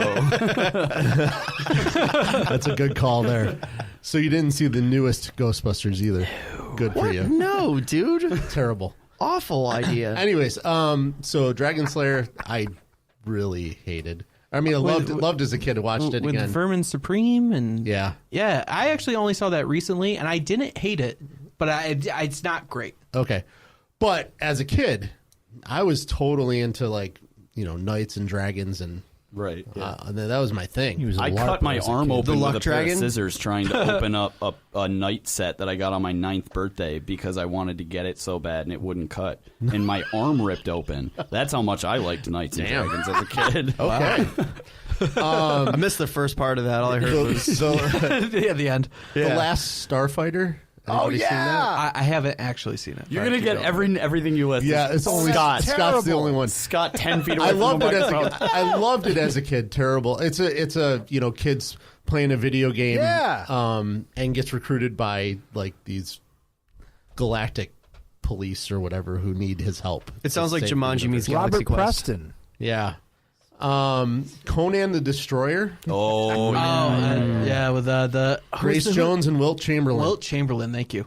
[SPEAKER 4] That's a good call there. So you didn't see the newest Ghostbusters either. Good for
[SPEAKER 5] What?
[SPEAKER 4] you.
[SPEAKER 5] No, dude.
[SPEAKER 4] Terrible.
[SPEAKER 5] Awful idea.
[SPEAKER 4] Anyways, so Dragon Slayer, I really hated. I mean, I loved as a kid. Watched it
[SPEAKER 1] With
[SPEAKER 4] again.
[SPEAKER 1] Vermin Supreme and
[SPEAKER 4] Yeah.
[SPEAKER 1] yeah. I actually only saw that recently, and I didn't hate it, but it's not great.
[SPEAKER 4] Okay. But as a kid, I was totally into knights and dragons and
[SPEAKER 3] right.
[SPEAKER 4] and that was my thing.
[SPEAKER 2] He was a
[SPEAKER 3] I
[SPEAKER 2] LARP
[SPEAKER 3] cut my
[SPEAKER 2] as a
[SPEAKER 3] arm
[SPEAKER 2] kid.
[SPEAKER 3] open
[SPEAKER 5] The
[SPEAKER 3] with
[SPEAKER 5] luck
[SPEAKER 3] a pair
[SPEAKER 5] dragon?
[SPEAKER 3] of scissors trying to open up a knight set that I got on my 9th birthday because I wanted to get it so bad and it wouldn't cut. And my arm ripped open. That's how much I liked Knights and Dragons as a kid.
[SPEAKER 4] Okay.
[SPEAKER 5] I missed the first part of that. All I heard was
[SPEAKER 1] Yeah, the end.
[SPEAKER 4] The Last Starfighter. Anybody seen that?
[SPEAKER 1] I haven't actually seen it.
[SPEAKER 3] You're gonna get everything you list.
[SPEAKER 4] Yeah, it's only
[SPEAKER 3] Scott.
[SPEAKER 4] Scott's the only one.
[SPEAKER 3] Scott 10 feet away
[SPEAKER 4] I
[SPEAKER 3] from
[SPEAKER 4] loved
[SPEAKER 3] the
[SPEAKER 4] it as
[SPEAKER 3] microphone.
[SPEAKER 4] I loved it as a kid. Terrible. It's a kids playing a video game.
[SPEAKER 2] Yeah.
[SPEAKER 4] And gets recruited by like these galactic police or whatever who need his help.
[SPEAKER 5] It sounds like
[SPEAKER 4] To save the
[SPEAKER 5] Jumanji
[SPEAKER 4] universe.
[SPEAKER 5] meets Galaxy
[SPEAKER 2] Robert
[SPEAKER 5] Quest.
[SPEAKER 2] Preston.
[SPEAKER 4] Yeah. Conan the Destroyer.
[SPEAKER 3] Oh, yeah.
[SPEAKER 1] Yeah, with the
[SPEAKER 4] Grace Jones and Wilt Chamberlain.
[SPEAKER 1] Wilt Chamberlain, thank you.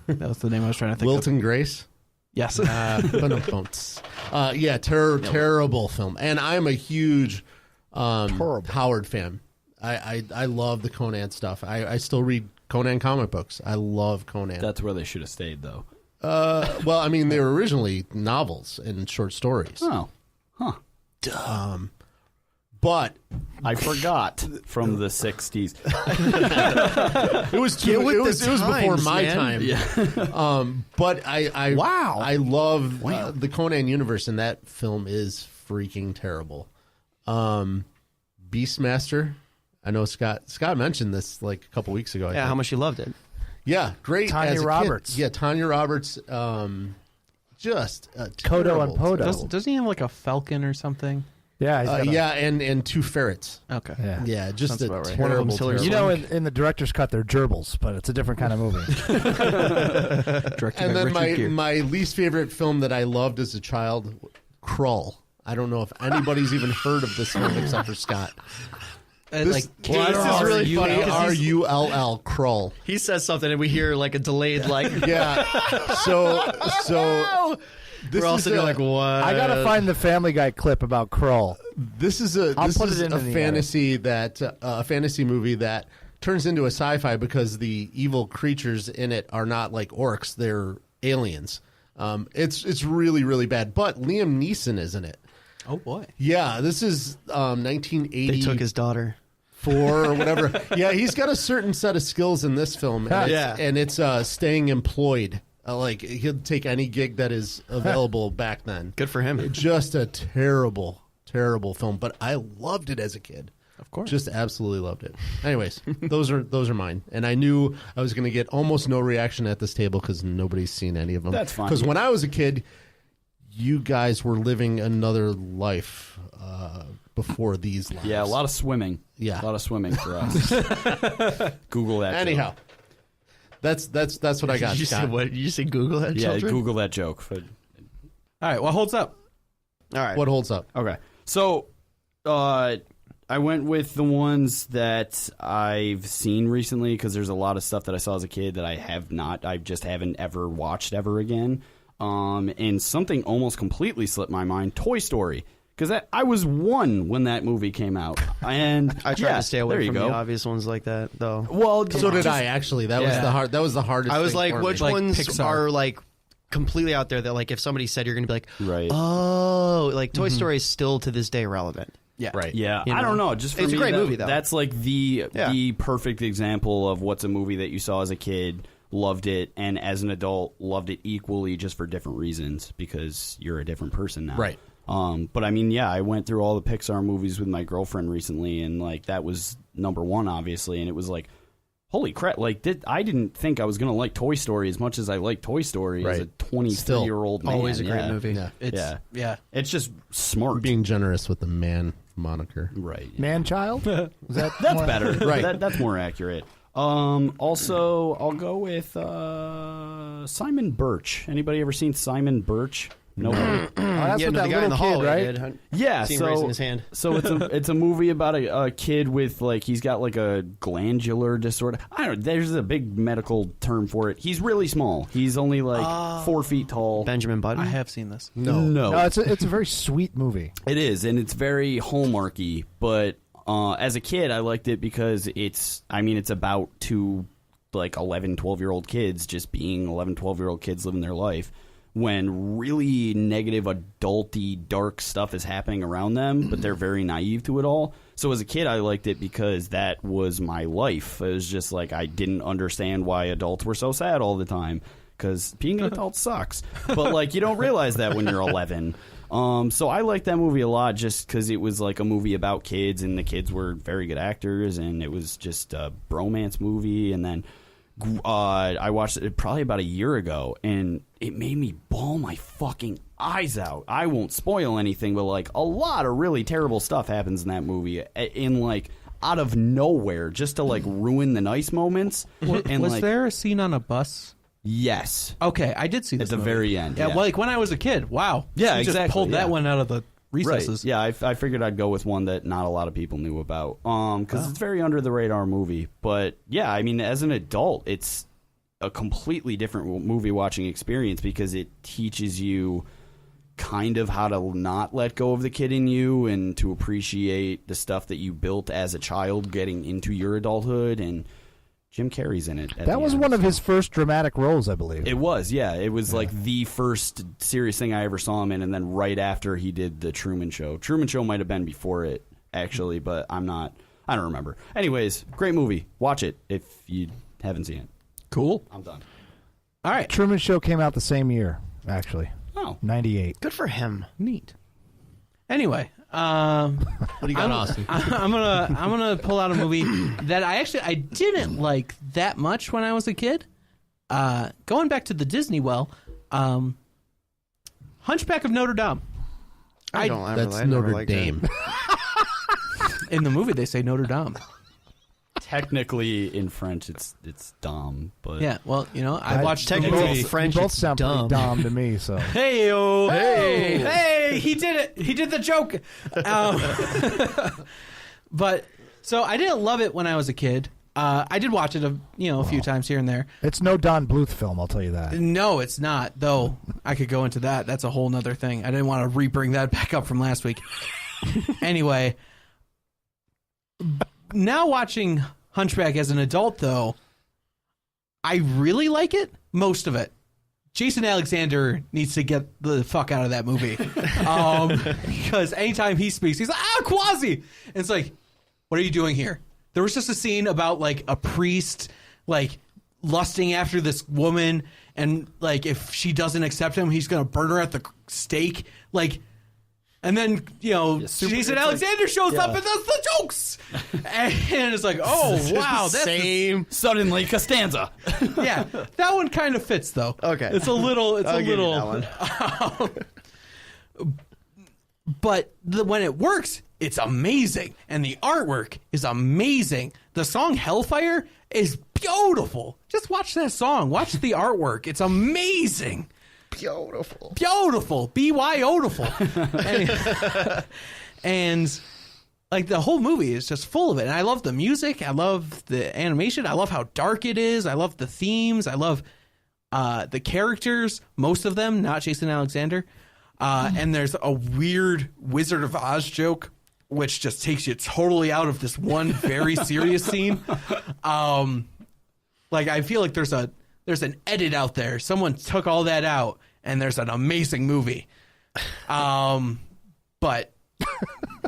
[SPEAKER 1] That was the name I was trying to think
[SPEAKER 4] Wilt
[SPEAKER 1] of.
[SPEAKER 4] and Grace.
[SPEAKER 1] Yes.
[SPEAKER 4] Yeah, terrible film. And I'm a huge Howard fan. I love the Conan stuff. I still read Conan comic books. I love Conan.
[SPEAKER 3] That's where they should have stayed, though.
[SPEAKER 4] Well, I mean, they were originally novels and short stories.
[SPEAKER 3] Oh, huh.
[SPEAKER 4] But
[SPEAKER 3] I forgot from the 60s.
[SPEAKER 4] it was too,
[SPEAKER 5] with
[SPEAKER 4] it was
[SPEAKER 5] the
[SPEAKER 4] before
[SPEAKER 5] times,
[SPEAKER 4] my
[SPEAKER 5] man.
[SPEAKER 4] time.
[SPEAKER 3] Yeah.
[SPEAKER 4] But I
[SPEAKER 2] Wow.
[SPEAKER 4] I love the Conan universe, and that film is freaking terrible. Beastmaster. I know Scott mentioned this like a couple weeks ago. I
[SPEAKER 5] Yeah,
[SPEAKER 4] think.
[SPEAKER 5] how much you loved it.
[SPEAKER 4] Yeah, great.
[SPEAKER 2] Tanya
[SPEAKER 4] as a kid.
[SPEAKER 2] Roberts.
[SPEAKER 4] Yeah, Tanya Roberts. Just
[SPEAKER 2] Kodo and Podo.
[SPEAKER 1] Doesn't he have like a falcon or something?
[SPEAKER 2] Yeah, he's got a-
[SPEAKER 4] yeah, and two ferrets.
[SPEAKER 1] Okay.
[SPEAKER 2] yeah.
[SPEAKER 4] Yeah, just
[SPEAKER 1] Sounds
[SPEAKER 4] a
[SPEAKER 1] about right.
[SPEAKER 4] terrible,
[SPEAKER 5] One of them's Hillary
[SPEAKER 4] terrible.
[SPEAKER 2] You know, in the director's cut, they're gerbils, but it's a different kind of movie.
[SPEAKER 1] Directed
[SPEAKER 4] And
[SPEAKER 1] by
[SPEAKER 4] then
[SPEAKER 1] Richard Gere.
[SPEAKER 4] my least favorite film that I loved as a child, Krull. I don't know if anybody's even heard of this film except for Scott. This
[SPEAKER 5] this is really funny 'cause he's-
[SPEAKER 4] K-R-U-L-L, Krull.
[SPEAKER 5] He says something and we hear like a delayed like.
[SPEAKER 4] Yeah. So this
[SPEAKER 5] We're all
[SPEAKER 4] is
[SPEAKER 5] sitting
[SPEAKER 4] a,
[SPEAKER 5] there like, what?
[SPEAKER 2] I gotta find the Family Guy clip about Kroll.
[SPEAKER 4] This is a
[SPEAKER 2] I'll
[SPEAKER 4] this
[SPEAKER 2] put
[SPEAKER 4] is
[SPEAKER 2] it in
[SPEAKER 4] a
[SPEAKER 2] the
[SPEAKER 4] fantasy that a fantasy movie that turns into a sci-fi because the evil creatures in it are not like orcs; they're aliens. It's really really bad. But Liam Neeson is in it.
[SPEAKER 1] Oh boy.
[SPEAKER 4] Yeah, this is 1980.
[SPEAKER 5] They took his daughter.
[SPEAKER 4] Or whatever. Yeah, he's got a certain set of skills in this film. And it's staying employed. Like he'll take any gig that is available back then.
[SPEAKER 5] Good for him.
[SPEAKER 4] Just a terrible, terrible film. But I loved it as a kid.
[SPEAKER 1] Of course.
[SPEAKER 4] Just absolutely loved it. Anyways, those are mine. And I knew I was going to get almost no reaction at this table because nobody's seen any of them.
[SPEAKER 3] That's fine.
[SPEAKER 4] Because when I was a kid, you guys were living another life before these lives.
[SPEAKER 3] Yeah, a lot of swimming.
[SPEAKER 4] Yeah.
[SPEAKER 3] A lot of swimming for us. Google that.
[SPEAKER 4] Anyhow,
[SPEAKER 3] joke.
[SPEAKER 4] that's what I got.
[SPEAKER 5] Did you
[SPEAKER 4] Scott.
[SPEAKER 5] say what? Did you say Google that?
[SPEAKER 3] Yeah,
[SPEAKER 5] children?
[SPEAKER 3] Google that joke.
[SPEAKER 1] All right. What holds up?
[SPEAKER 5] All right.
[SPEAKER 4] What holds up?
[SPEAKER 3] Okay. So, I went with the ones that I've seen recently because there's a lot of stuff that I saw as a kid that I just haven't ever watched ever again. And something almost completely slipped my mind, Toy Story. Because I was 1 when that movie came out. And
[SPEAKER 5] I tried to stay away
[SPEAKER 3] there you
[SPEAKER 5] from
[SPEAKER 3] go.
[SPEAKER 5] the obvious ones like that, though.
[SPEAKER 3] Well,
[SPEAKER 4] So did I. Actually, that was the hardest.
[SPEAKER 5] I was
[SPEAKER 4] thing
[SPEAKER 5] like,
[SPEAKER 4] for
[SPEAKER 5] which
[SPEAKER 4] me.
[SPEAKER 5] ones
[SPEAKER 1] Pixar.
[SPEAKER 5] are like completely out there that like if somebody said you're gonna be like,
[SPEAKER 3] Right.
[SPEAKER 5] oh, like Toy Story is still to this day relevant.
[SPEAKER 1] Yeah.
[SPEAKER 4] Right.
[SPEAKER 3] Yeah,
[SPEAKER 5] You
[SPEAKER 3] I
[SPEAKER 5] know?
[SPEAKER 3] don't know. Just for
[SPEAKER 5] It's a
[SPEAKER 3] me,
[SPEAKER 5] great movie, though.
[SPEAKER 3] That's like the
[SPEAKER 5] Yeah.
[SPEAKER 3] perfect example of what's a movie that you saw as a kid, loved it, and as an adult loved it equally, just for different reasons because you're a different person now.
[SPEAKER 4] Right.
[SPEAKER 3] But I mean, yeah, I went through all the Pixar movies with my girlfriend recently, and like that was number one, obviously, and it was like, holy crap! Like, I didn't think I was gonna like Toy Story as much as I like Toy Story as a
[SPEAKER 4] Right.
[SPEAKER 3] 23-year-old man.
[SPEAKER 5] Always a great movie.
[SPEAKER 4] Yeah.
[SPEAKER 1] Yeah.
[SPEAKER 3] It's just smart,
[SPEAKER 4] Being generous with the man moniker.
[SPEAKER 3] right?
[SPEAKER 2] Man-child? Is that
[SPEAKER 3] That's
[SPEAKER 2] more-
[SPEAKER 3] better.
[SPEAKER 4] Right.
[SPEAKER 3] That's more accurate. Also, I'll go with Simon Birch. Anybody ever seen Simon Birch? Nobody.
[SPEAKER 2] Oh, that's
[SPEAKER 5] Yeah,
[SPEAKER 2] with
[SPEAKER 5] no,
[SPEAKER 2] that
[SPEAKER 5] the guy
[SPEAKER 2] little
[SPEAKER 5] in the
[SPEAKER 2] kid,
[SPEAKER 5] hallway
[SPEAKER 2] right?
[SPEAKER 5] did. Huh?
[SPEAKER 3] Yeah,
[SPEAKER 5] See him raising his hand.
[SPEAKER 3] so it's a movie about a kid with like he's got like a glandular disorder. I don't know. There's a big medical term for it. He's really small. He's only like 4 feet tall.
[SPEAKER 5] Benjamin Button.
[SPEAKER 1] I have seen this.
[SPEAKER 3] No,
[SPEAKER 2] No, it's a very sweet movie.
[SPEAKER 3] it is, and it's very Hallmarky. But as a kid, I liked it because it's about two like 11, 12-year-old kids just being 11, 12-year-old kids living their life when really negative, adulty, dark stuff is happening around them, but they're very naive to it all. So as a kid, I liked it because that was my life. It was just like I didn't understand why adults were so sad all the time because being an adult sucks. But like you don't realize that when you're 11. So I liked that movie a lot just because it was like a movie about kids and the kids were very good actors and it was just a bromance movie. And then I watched it probably about a year ago and it made me bawl my fucking eyes out. I won't spoil anything, but like a lot of really terrible stuff happens in that movie in like out of nowhere just to like ruin the nice moments. And
[SPEAKER 1] Was
[SPEAKER 3] like,
[SPEAKER 1] there a scene on a bus?
[SPEAKER 3] Yes.
[SPEAKER 1] Okay, I did see this
[SPEAKER 3] At the
[SPEAKER 1] movie.
[SPEAKER 3] very end,
[SPEAKER 1] Yeah,
[SPEAKER 3] yeah.
[SPEAKER 1] well, like when I was a kid. Wow.
[SPEAKER 3] Yeah,
[SPEAKER 1] You just
[SPEAKER 3] exactly,
[SPEAKER 1] pulled that
[SPEAKER 3] yeah.
[SPEAKER 1] one out of the recesses.
[SPEAKER 3] Right. Yeah, I figured I'd go with one that not a lot of people knew about because it's very under the radar movie. But yeah, I mean, as an adult, it's a completely different movie watching experience because it teaches you kind of how to not let go of the kid in you and to appreciate the stuff that you built as a child getting into your adulthood. And Jim Carrey's in it.
[SPEAKER 2] That was one of his first dramatic roles, I believe.
[SPEAKER 3] It was, yeah. It was like the first serious thing I ever saw him in, and then right after he did the Truman Show. Truman Show might have been before it, actually, but I don't remember. Anyways, great movie. Watch it if you haven't seen it.
[SPEAKER 1] Cool.
[SPEAKER 3] I'm done.
[SPEAKER 1] All right.
[SPEAKER 2] Truman Show came out the same year, actually.
[SPEAKER 3] Oh.
[SPEAKER 2] 98.
[SPEAKER 5] Good for him.
[SPEAKER 1] Neat. Anyway,
[SPEAKER 4] What do you got, Austin?
[SPEAKER 1] I'm gonna pull out a movie that I didn't like that much when I was a kid. Going back to the Disney Hunchback of Notre Dame.
[SPEAKER 5] I don't ever
[SPEAKER 4] That's
[SPEAKER 5] I never
[SPEAKER 4] Notre
[SPEAKER 5] liked it.
[SPEAKER 4] Dame.
[SPEAKER 1] In the movie, they say Notre Dame.
[SPEAKER 3] Technically, in French, it's Dom, but
[SPEAKER 1] Yeah, well, I watched the
[SPEAKER 5] technically
[SPEAKER 1] movie.
[SPEAKER 5] French,
[SPEAKER 2] You both
[SPEAKER 5] it's
[SPEAKER 2] sound
[SPEAKER 5] dumb.
[SPEAKER 2] pretty dumb to me, so.
[SPEAKER 1] Hey-o. Hey, he did it. He did the joke. But so I didn't love it when I was a kid. I did watch it a few times here and there.
[SPEAKER 2] It's no Don Bluth film, I'll tell you that.
[SPEAKER 1] No, it's not, though. I could go into that. That's a whole nother thing. I didn't want to re-bring that back up from last week. Anyway, now watching Hunchback as an adult, though, I really like it. Most of it. Jason Alexander needs to get the fuck out of that movie. Because anytime he speaks, he's like, Quasi! And it's like, what are you doing here? There was just a scene about, like, a priest, like, lusting after this woman, and, like, if she doesn't accept him, he's going to burn her at the stake. Like, and then, Jason Alexander shows up and does the jokes. And it's like, oh, wow. That's
[SPEAKER 5] Same.
[SPEAKER 3] suddenly Costanza.
[SPEAKER 1] yeah, that one kind of fits, though.
[SPEAKER 5] Okay.
[SPEAKER 1] It's a little.
[SPEAKER 5] I'll give you that one.
[SPEAKER 1] But when it works, it's amazing. And the artwork is amazing. The song Hellfire is beautiful. Just watch that song. Watch the artwork. It's amazing.
[SPEAKER 5] Beautiful.
[SPEAKER 1] Beautiful. B-Y-beautiful. and like the whole movie is just full of it. And I love the music. I love the animation. I love how dark it is. I love the themes. I love the characters, most of them, not Jason Alexander. And there's a weird Wizard of Oz joke, which just takes you totally out of this one very serious scene. Like I feel like there's an edit out there. Someone took all that out, and there's an amazing movie. But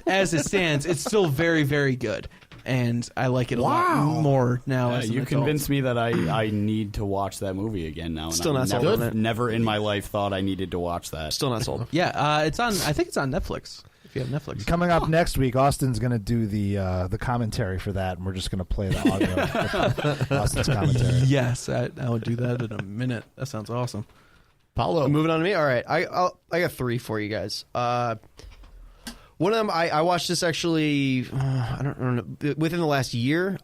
[SPEAKER 1] as it stands, it's still very, very good. and I like it a lot more now. As an
[SPEAKER 3] you
[SPEAKER 1] adult.
[SPEAKER 3] convinced me that I need to watch that movie again now. And
[SPEAKER 5] Still
[SPEAKER 3] I
[SPEAKER 5] not sold on it.
[SPEAKER 3] Never in my life thought I needed to watch that.
[SPEAKER 5] Still not sold.
[SPEAKER 1] Yeah, it's on. I think it's on Netflix. If you have Netflix,
[SPEAKER 2] Coming up next week, Austin's going to do the commentary for that, and we're just going to play the audio of Austin's commentary.
[SPEAKER 1] yes, I'll do that in a minute. That sounds awesome.
[SPEAKER 4] Paulo.
[SPEAKER 5] Moving on to me. All right, I got 3 for you guys. One of them, I watched this actually. I don't know, within the last year.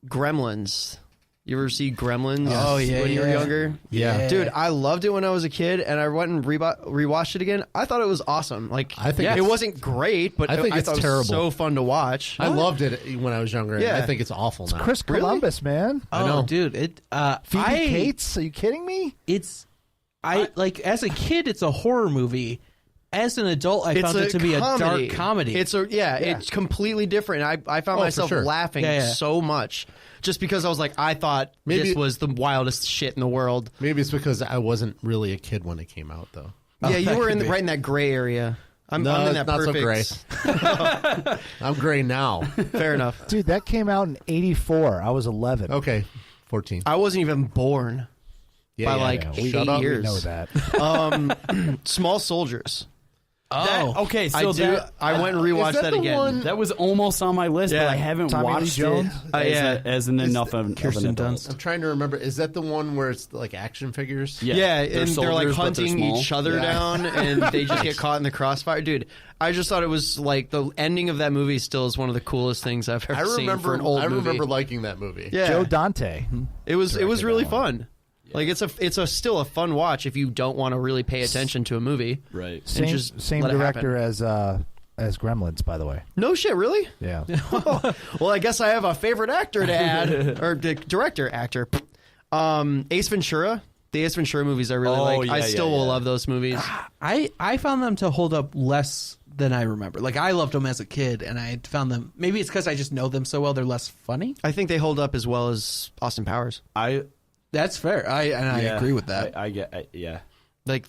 [SPEAKER 5] Gremlins. You ever see Gremlins?
[SPEAKER 1] Oh, yeah,
[SPEAKER 5] when you were
[SPEAKER 1] yeah.
[SPEAKER 5] younger.
[SPEAKER 1] Yeah.
[SPEAKER 5] Dude, I loved it when I was a kid, and I went and rewatched it again. I thought it was awesome. Like,
[SPEAKER 4] I think
[SPEAKER 5] it wasn't great, but
[SPEAKER 4] I think it's
[SPEAKER 5] thought
[SPEAKER 4] terrible.
[SPEAKER 5] It was so fun to watch.
[SPEAKER 4] I loved it when I was younger. And
[SPEAKER 5] Yeah.
[SPEAKER 4] I think it's awful now.
[SPEAKER 2] Chris Columbus, man.
[SPEAKER 1] Oh,
[SPEAKER 4] know.
[SPEAKER 1] dude, it.
[SPEAKER 2] Phoebe Cates? Are you kidding me?
[SPEAKER 1] Like as a kid, it's a horror movie. As an adult, I found it to be a dark comedy.
[SPEAKER 5] It's completely different. I found
[SPEAKER 4] for
[SPEAKER 5] myself
[SPEAKER 4] sure.
[SPEAKER 5] laughing so much just because I was like, I thought
[SPEAKER 4] Maybe-
[SPEAKER 5] this was the wildest shit in the world.
[SPEAKER 4] Maybe it's because I wasn't really a kid when it came out, though.
[SPEAKER 5] Yeah, you were
[SPEAKER 1] could be.
[SPEAKER 5] right in that gray area. I'm in that
[SPEAKER 4] not
[SPEAKER 5] perfect.
[SPEAKER 4] so gray. I'm gray now.
[SPEAKER 5] Fair enough.
[SPEAKER 2] Dude, that came out in 84. I was 11.
[SPEAKER 4] Okay, 14.
[SPEAKER 5] I wasn't even born by like
[SPEAKER 2] we
[SPEAKER 5] 8 years.
[SPEAKER 2] know that.
[SPEAKER 5] Small Soldiers.
[SPEAKER 3] Okay, so
[SPEAKER 5] I went and rewatched
[SPEAKER 4] that
[SPEAKER 5] that
[SPEAKER 4] the
[SPEAKER 5] again.
[SPEAKER 4] one-
[SPEAKER 3] that was almost on my list, but
[SPEAKER 5] Yeah.
[SPEAKER 3] I haven't
[SPEAKER 2] Tommy Lee
[SPEAKER 3] watched
[SPEAKER 2] Jones?
[SPEAKER 3] it as an enough of an
[SPEAKER 1] Kirsten
[SPEAKER 3] adult.
[SPEAKER 1] Dunst.
[SPEAKER 4] I'm trying to remember. Is that the one where it's like action figures?
[SPEAKER 5] Yeah, and they're like
[SPEAKER 3] soldiers, but they're
[SPEAKER 5] hunting
[SPEAKER 3] small.
[SPEAKER 5] each other down, and they just get caught in the crossfire. Dude, I just thought it was like the ending of that movie still is one of the coolest things I've ever seen for an old
[SPEAKER 4] I
[SPEAKER 5] movie.
[SPEAKER 4] remember liking that movie.
[SPEAKER 5] Yeah,
[SPEAKER 2] Joe Dante.
[SPEAKER 5] it was
[SPEAKER 2] directed
[SPEAKER 5] really
[SPEAKER 2] that one.
[SPEAKER 5] fun. Like it's still a fun watch if you don't want to really pay attention to a movie.
[SPEAKER 3] Right.
[SPEAKER 2] Same,
[SPEAKER 5] just
[SPEAKER 2] same
[SPEAKER 5] let it
[SPEAKER 2] director as Gremlins, by the way.
[SPEAKER 5] No shit, really?
[SPEAKER 2] Yeah.
[SPEAKER 5] Well, I guess I have a favorite actor to add, or director, actor. Ace Ventura. The Ace Ventura movies I really like. I still will love those movies.
[SPEAKER 1] I found them to hold up less than I remember. Like I loved them as a kid, and I found them. Maybe it's because I just know them so well; they're less funny.
[SPEAKER 5] I think they hold up as well as Austin Powers.
[SPEAKER 1] That's fair. I agree with that.
[SPEAKER 3] I get.
[SPEAKER 5] Like,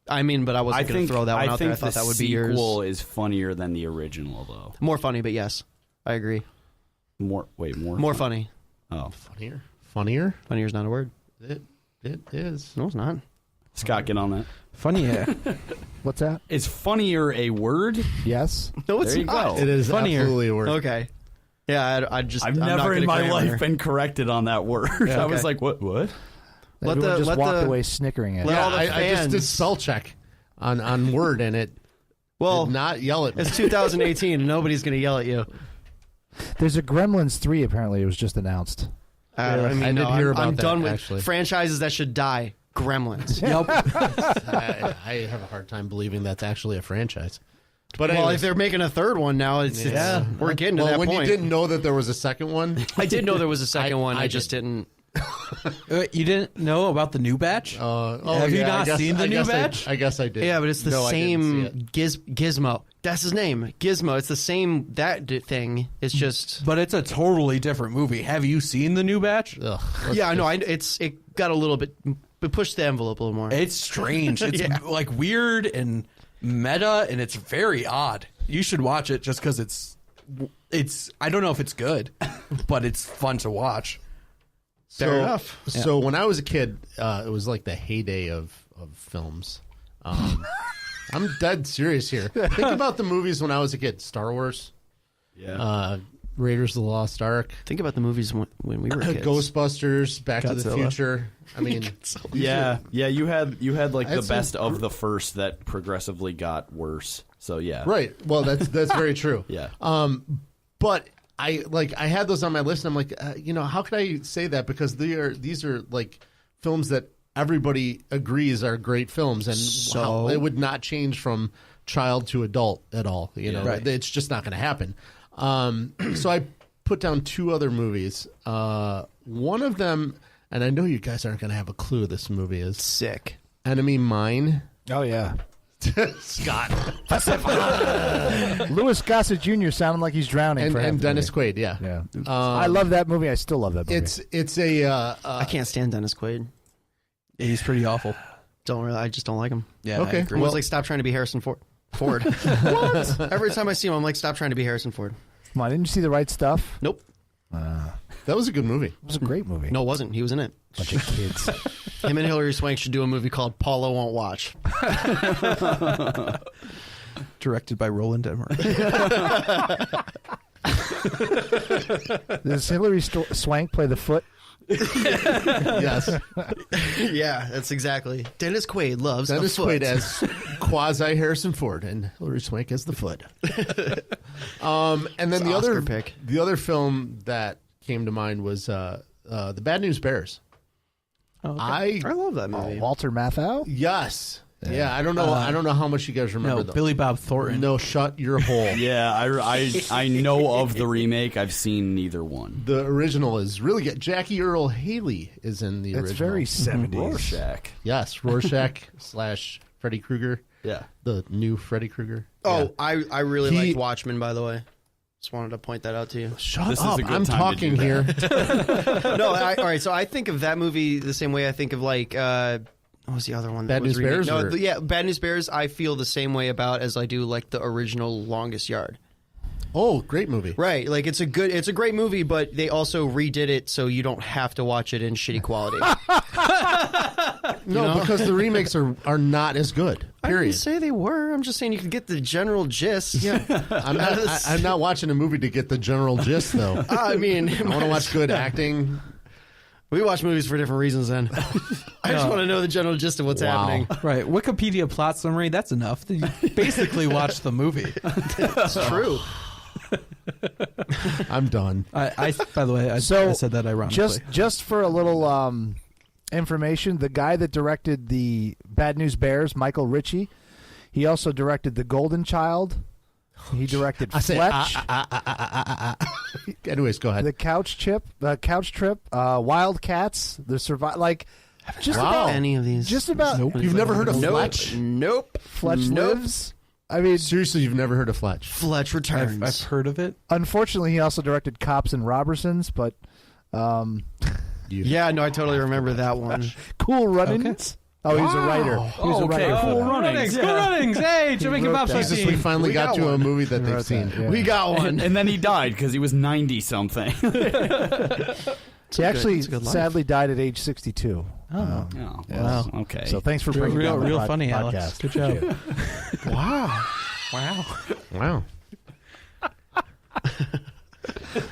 [SPEAKER 5] I mean, but I wasn't going to throw that one out there. I thought that would be yours.
[SPEAKER 3] The sequel is funnier than the original, though.
[SPEAKER 5] More funny, but yes, I agree.
[SPEAKER 3] More
[SPEAKER 5] funny.
[SPEAKER 3] Oh,
[SPEAKER 4] Funnier? Funnier?
[SPEAKER 5] Funnier is not a word.
[SPEAKER 4] It is.
[SPEAKER 5] No, it's not.
[SPEAKER 3] Scott, get on that.
[SPEAKER 1] Funny, yeah.
[SPEAKER 2] What's that?
[SPEAKER 3] Is funnier a word?
[SPEAKER 2] Yes.
[SPEAKER 5] No, it's
[SPEAKER 3] There you
[SPEAKER 5] not.
[SPEAKER 3] go.
[SPEAKER 4] It is
[SPEAKER 1] Funnier.
[SPEAKER 4] absolutely a word.
[SPEAKER 5] Okay. Yeah, I'm
[SPEAKER 3] I've
[SPEAKER 5] not
[SPEAKER 3] never in
[SPEAKER 5] gonna
[SPEAKER 3] my
[SPEAKER 5] claim
[SPEAKER 3] life
[SPEAKER 5] her.
[SPEAKER 3] been corrected on that word. I was
[SPEAKER 5] okay.
[SPEAKER 3] like, what?
[SPEAKER 5] Let
[SPEAKER 2] Everyone just
[SPEAKER 5] let
[SPEAKER 2] walked away snickering at
[SPEAKER 5] let
[SPEAKER 2] it.
[SPEAKER 5] all the
[SPEAKER 4] I just
[SPEAKER 5] fans-
[SPEAKER 4] did spell check on Word, and it
[SPEAKER 5] Well,
[SPEAKER 4] did not yell at me.
[SPEAKER 5] it's 2018, and nobody's going to yell at you.
[SPEAKER 2] There's a Gremlins 3, apparently. It was just announced.
[SPEAKER 5] I
[SPEAKER 4] I
[SPEAKER 5] mean,
[SPEAKER 4] did
[SPEAKER 5] no,
[SPEAKER 4] hear
[SPEAKER 5] I'm
[SPEAKER 4] about that,
[SPEAKER 5] done with
[SPEAKER 4] actually.
[SPEAKER 5] franchises that should die. Gremlins.
[SPEAKER 4] I have a hard time believing that's actually a franchise. But
[SPEAKER 5] Well,
[SPEAKER 4] anyways,
[SPEAKER 5] if they're making a third one now, we're getting to that
[SPEAKER 4] when
[SPEAKER 5] point.
[SPEAKER 4] you didn't know that there was a second one,
[SPEAKER 5] I did know there was a second one. I
[SPEAKER 4] I
[SPEAKER 5] just didn't.
[SPEAKER 1] You didn't know about the new batch? Have you not seen the new batch?
[SPEAKER 4] I guess I did.
[SPEAKER 5] Yeah, but it's the
[SPEAKER 4] No, I
[SPEAKER 5] same
[SPEAKER 4] didn't see it.
[SPEAKER 5] Gizmo. That's his name, Gizmo. It's the same thing. It's just
[SPEAKER 1] But it's a totally different movie. Have you seen the new batch?
[SPEAKER 4] Ugh,
[SPEAKER 5] yeah. I know. It got a little bit, but pushed the envelope a little more.
[SPEAKER 1] It's strange. It's like weird and meta, and it's very odd. You should watch it just because it's. I don't know if it's good, but it's fun to watch.
[SPEAKER 5] Fair enough.
[SPEAKER 4] So when I was a kid, it was like the heyday of films. I'm dead serious here. Think about the movies when I was a kid: Star Wars, Raiders of the Lost Ark,
[SPEAKER 5] Think about the movies when we were kids.
[SPEAKER 4] Ghostbusters, Back to the
[SPEAKER 1] Godzilla.
[SPEAKER 4] Future. I mean,
[SPEAKER 3] Yeah, you had like the
[SPEAKER 4] I'd say-
[SPEAKER 3] best of the first that progressively got worse. So yeah,
[SPEAKER 4] right. Well, that's very true.
[SPEAKER 3] Yeah.
[SPEAKER 4] But I had those on my list, and I'm like, how could I say that? Because these are like films that everybody agrees are great films, and how it would not change from child to adult at all.
[SPEAKER 1] Right.
[SPEAKER 4] It's just not going to happen. So I put down two other movies. One of them, and I know you guys aren't going to have a clue. This movie is
[SPEAKER 5] Sick.
[SPEAKER 4] Enemy Mine.
[SPEAKER 2] Oh, yeah.
[SPEAKER 4] Scott
[SPEAKER 2] Louis Gossett Jr. sounded like he's drowning for half
[SPEAKER 4] and
[SPEAKER 2] the
[SPEAKER 4] Dennis
[SPEAKER 2] movie.
[SPEAKER 4] Quaid. Yeah,
[SPEAKER 2] Yeah. I love that movie. I still love that movie.
[SPEAKER 4] It's a
[SPEAKER 5] I can't stand Dennis Quaid.
[SPEAKER 1] He's pretty awful.
[SPEAKER 5] I just don't like him.
[SPEAKER 1] Yeah.
[SPEAKER 4] Okay.
[SPEAKER 1] I agree.
[SPEAKER 5] Well, like, stop trying to be Harrison Ford. What? Every time I see him, I'm like, stop trying to be Harrison Ford.
[SPEAKER 2] Come on, didn't you see The Right Stuff?
[SPEAKER 5] Nope.
[SPEAKER 4] That was a good movie.
[SPEAKER 2] It was a great movie.
[SPEAKER 5] No, it wasn't. He was in it.
[SPEAKER 2] Bunch of kids.
[SPEAKER 5] Him and Hilary Swank should do a movie called Paolo Won't Watch.
[SPEAKER 1] Directed by Roland Emmerich.
[SPEAKER 2] Does Hilary Swank play the foot?
[SPEAKER 4] Yes.
[SPEAKER 5] Yeah, that's exactly. Dennis Quaid loves
[SPEAKER 4] Dennis
[SPEAKER 5] a foot.
[SPEAKER 4] Quaid as quasi Harrison Ford and Hilary Swank as the foot. And then
[SPEAKER 5] It's
[SPEAKER 4] the
[SPEAKER 5] an
[SPEAKER 4] other
[SPEAKER 5] Oscar pick.
[SPEAKER 4] the other film that came to mind was The Bad News Bears.
[SPEAKER 1] Okay.
[SPEAKER 5] I love that movie.
[SPEAKER 2] Walter Matthau?
[SPEAKER 4] Yes. Yeah, I don't know. I don't know how much you guys remember.
[SPEAKER 1] No,
[SPEAKER 4] though.
[SPEAKER 1] Billy Bob Thornton.
[SPEAKER 4] No, shut your hole.
[SPEAKER 3] Yeah, I know of the remake. I've seen neither one.
[SPEAKER 4] The original is really good. Jackie Earl Haley is in the
[SPEAKER 2] It's
[SPEAKER 4] original.
[SPEAKER 2] very 70s.
[SPEAKER 3] Rorschach.
[SPEAKER 4] Yes, Rorschach / Freddy Krueger.
[SPEAKER 3] Yeah.
[SPEAKER 4] The new Freddy Krueger.
[SPEAKER 5] Oh, I really
[SPEAKER 4] He-
[SPEAKER 5] liked Watchmen, by the way. Just wanted to point that out to you.
[SPEAKER 4] Shut
[SPEAKER 3] This is
[SPEAKER 4] up!
[SPEAKER 3] a good
[SPEAKER 4] I'm
[SPEAKER 3] time to
[SPEAKER 4] talking
[SPEAKER 3] do
[SPEAKER 4] here.
[SPEAKER 5] No, all right. So I think of that movie the same way I think of like what was the other one? that
[SPEAKER 4] Bad
[SPEAKER 5] was
[SPEAKER 4] News Bears,
[SPEAKER 5] No,
[SPEAKER 4] or-
[SPEAKER 5] yeah, Bad News Bears. I feel the same way about as I do like the original Longest Yard.
[SPEAKER 4] Oh, great movie.
[SPEAKER 5] Right, like it's a great movie, but they also redid it so you don't have to watch it in shitty quality.
[SPEAKER 4] No, because the remakes are not as good.
[SPEAKER 5] I
[SPEAKER 4] Period.
[SPEAKER 5] didn't say they were. I'm just saying you can get the general gist. Yeah,
[SPEAKER 4] I'm not watching a movie to get the general gist, though.
[SPEAKER 5] I mean,
[SPEAKER 4] I want to watch good acting.
[SPEAKER 5] we watch movies for different reasons. Then I just want to know the general gist of what's
[SPEAKER 4] Wow.
[SPEAKER 5] happening.
[SPEAKER 1] Right, Wikipedia plot summary, that's enough. You basically watch the movie.
[SPEAKER 5] It's true.
[SPEAKER 4] I'm done.
[SPEAKER 1] I by the way, I said that ironically.
[SPEAKER 2] Just for a little information, the guy that directed the Bad News Bears, Michael Ritchie, he also directed The Golden Child. He directed Fletch,
[SPEAKER 4] Anyways, go ahead.
[SPEAKER 2] The Couch Trip, Wildcats, The Survive. Like just
[SPEAKER 4] Wow.
[SPEAKER 2] about
[SPEAKER 5] Any of these?
[SPEAKER 2] Just about
[SPEAKER 4] You've never heard of
[SPEAKER 5] Nope.
[SPEAKER 4] Fletch?
[SPEAKER 5] Nope.
[SPEAKER 2] Fletch
[SPEAKER 5] Nope.
[SPEAKER 2] Lives. I mean,
[SPEAKER 4] Seriously, you've never heard of Fletch?
[SPEAKER 5] Fletch returns.
[SPEAKER 1] I've heard of it.
[SPEAKER 2] unfortunately, he also directed Cops and Robertsons, but
[SPEAKER 5] Yeah, no, I totally remember that one.
[SPEAKER 2] Cool Runnings. Oh, he's a writer. He's a
[SPEAKER 3] okay,
[SPEAKER 2] writer.
[SPEAKER 3] Cool Runnings.
[SPEAKER 1] Cool Runnings. Hey, Jamaican
[SPEAKER 2] wrote
[SPEAKER 1] Bob's
[SPEAKER 2] that.
[SPEAKER 4] Jesus, we finally
[SPEAKER 5] We
[SPEAKER 4] got
[SPEAKER 5] got
[SPEAKER 4] to a
[SPEAKER 5] one.
[SPEAKER 4] movie that they've
[SPEAKER 2] wrote
[SPEAKER 4] seen.
[SPEAKER 2] that, yeah.
[SPEAKER 5] We got one.
[SPEAKER 3] And then he died because he was 90 something.
[SPEAKER 2] He actually
[SPEAKER 5] it's a good life.
[SPEAKER 2] sadly died at age 62.
[SPEAKER 3] Oh,
[SPEAKER 2] Wow.
[SPEAKER 3] okay.
[SPEAKER 2] So thanks for bringing
[SPEAKER 1] Real,
[SPEAKER 2] down the
[SPEAKER 1] real
[SPEAKER 2] pod-
[SPEAKER 1] funny,
[SPEAKER 2] podcast.
[SPEAKER 1] Alex. Good job.
[SPEAKER 4] Wow.
[SPEAKER 1] Wow.
[SPEAKER 4] Wow.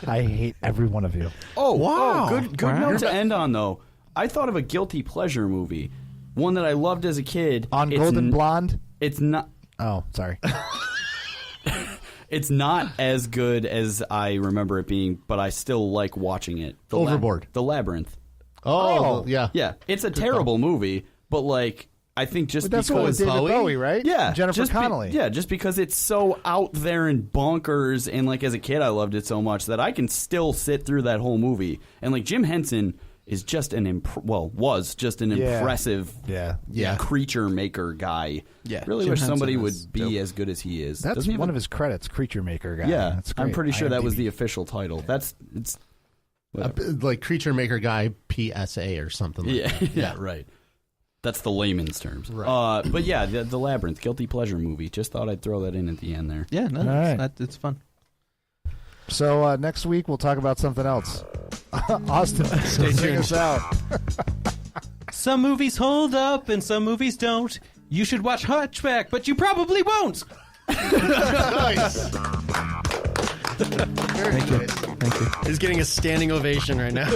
[SPEAKER 2] I hate every one of you.
[SPEAKER 3] Oh,
[SPEAKER 4] Wow.
[SPEAKER 3] good
[SPEAKER 1] Wow.
[SPEAKER 3] note to end on, though. I thought of a guilty pleasure movie, one that I loved as a kid.
[SPEAKER 2] On
[SPEAKER 3] It's
[SPEAKER 2] Golden
[SPEAKER 3] n-
[SPEAKER 2] Blonde.
[SPEAKER 3] It's not.
[SPEAKER 2] Oh, sorry.
[SPEAKER 3] It's not as good as I remember it being, but I still like watching it.
[SPEAKER 4] Overboard.
[SPEAKER 3] The Labyrinth.
[SPEAKER 4] Oh, yeah.
[SPEAKER 3] Yeah, it's a terrible movie, but like I think just
[SPEAKER 2] But that's
[SPEAKER 3] because
[SPEAKER 2] what with David Bowie, right?
[SPEAKER 3] Yeah,
[SPEAKER 2] Jennifer
[SPEAKER 3] just
[SPEAKER 2] Connelly.
[SPEAKER 3] just because it's so out there and bonkers, and like as a kid I loved it so much that I can still sit through that whole movie. And like Jim Henson is just was just an
[SPEAKER 2] Yeah.
[SPEAKER 3] impressive
[SPEAKER 2] Yeah.
[SPEAKER 3] creature maker guy.
[SPEAKER 1] Yeah,
[SPEAKER 3] Really
[SPEAKER 1] Jim
[SPEAKER 3] wish somebody
[SPEAKER 1] Henson
[SPEAKER 3] would
[SPEAKER 1] is
[SPEAKER 3] be
[SPEAKER 1] dope.
[SPEAKER 3] as good as he is.
[SPEAKER 2] That's
[SPEAKER 3] Doesn't he have
[SPEAKER 2] one
[SPEAKER 3] a-
[SPEAKER 2] of his credits, Creature Maker guy.
[SPEAKER 3] Yeah,
[SPEAKER 2] That's great.
[SPEAKER 3] I'm pretty sure that was
[SPEAKER 2] IMDb.
[SPEAKER 3] the official title. It's
[SPEAKER 4] Like Creature Maker Guy PSA or something like
[SPEAKER 3] yeah,
[SPEAKER 4] that.
[SPEAKER 3] yeah, right. That's the layman's terms. Right. But yeah, the Labyrinth, guilty pleasure movie. Just thought I'd throw that in at the end there.
[SPEAKER 1] Yeah, no,
[SPEAKER 2] All right.
[SPEAKER 1] it's fun.
[SPEAKER 2] So next week we'll talk about something else. Austin, stay tuned. Us out.
[SPEAKER 1] Some movies hold up and some movies don't. You should watch Hunchback, but you probably won't.
[SPEAKER 4] Nice.
[SPEAKER 1] Thank you.
[SPEAKER 5] He's getting a standing ovation right now.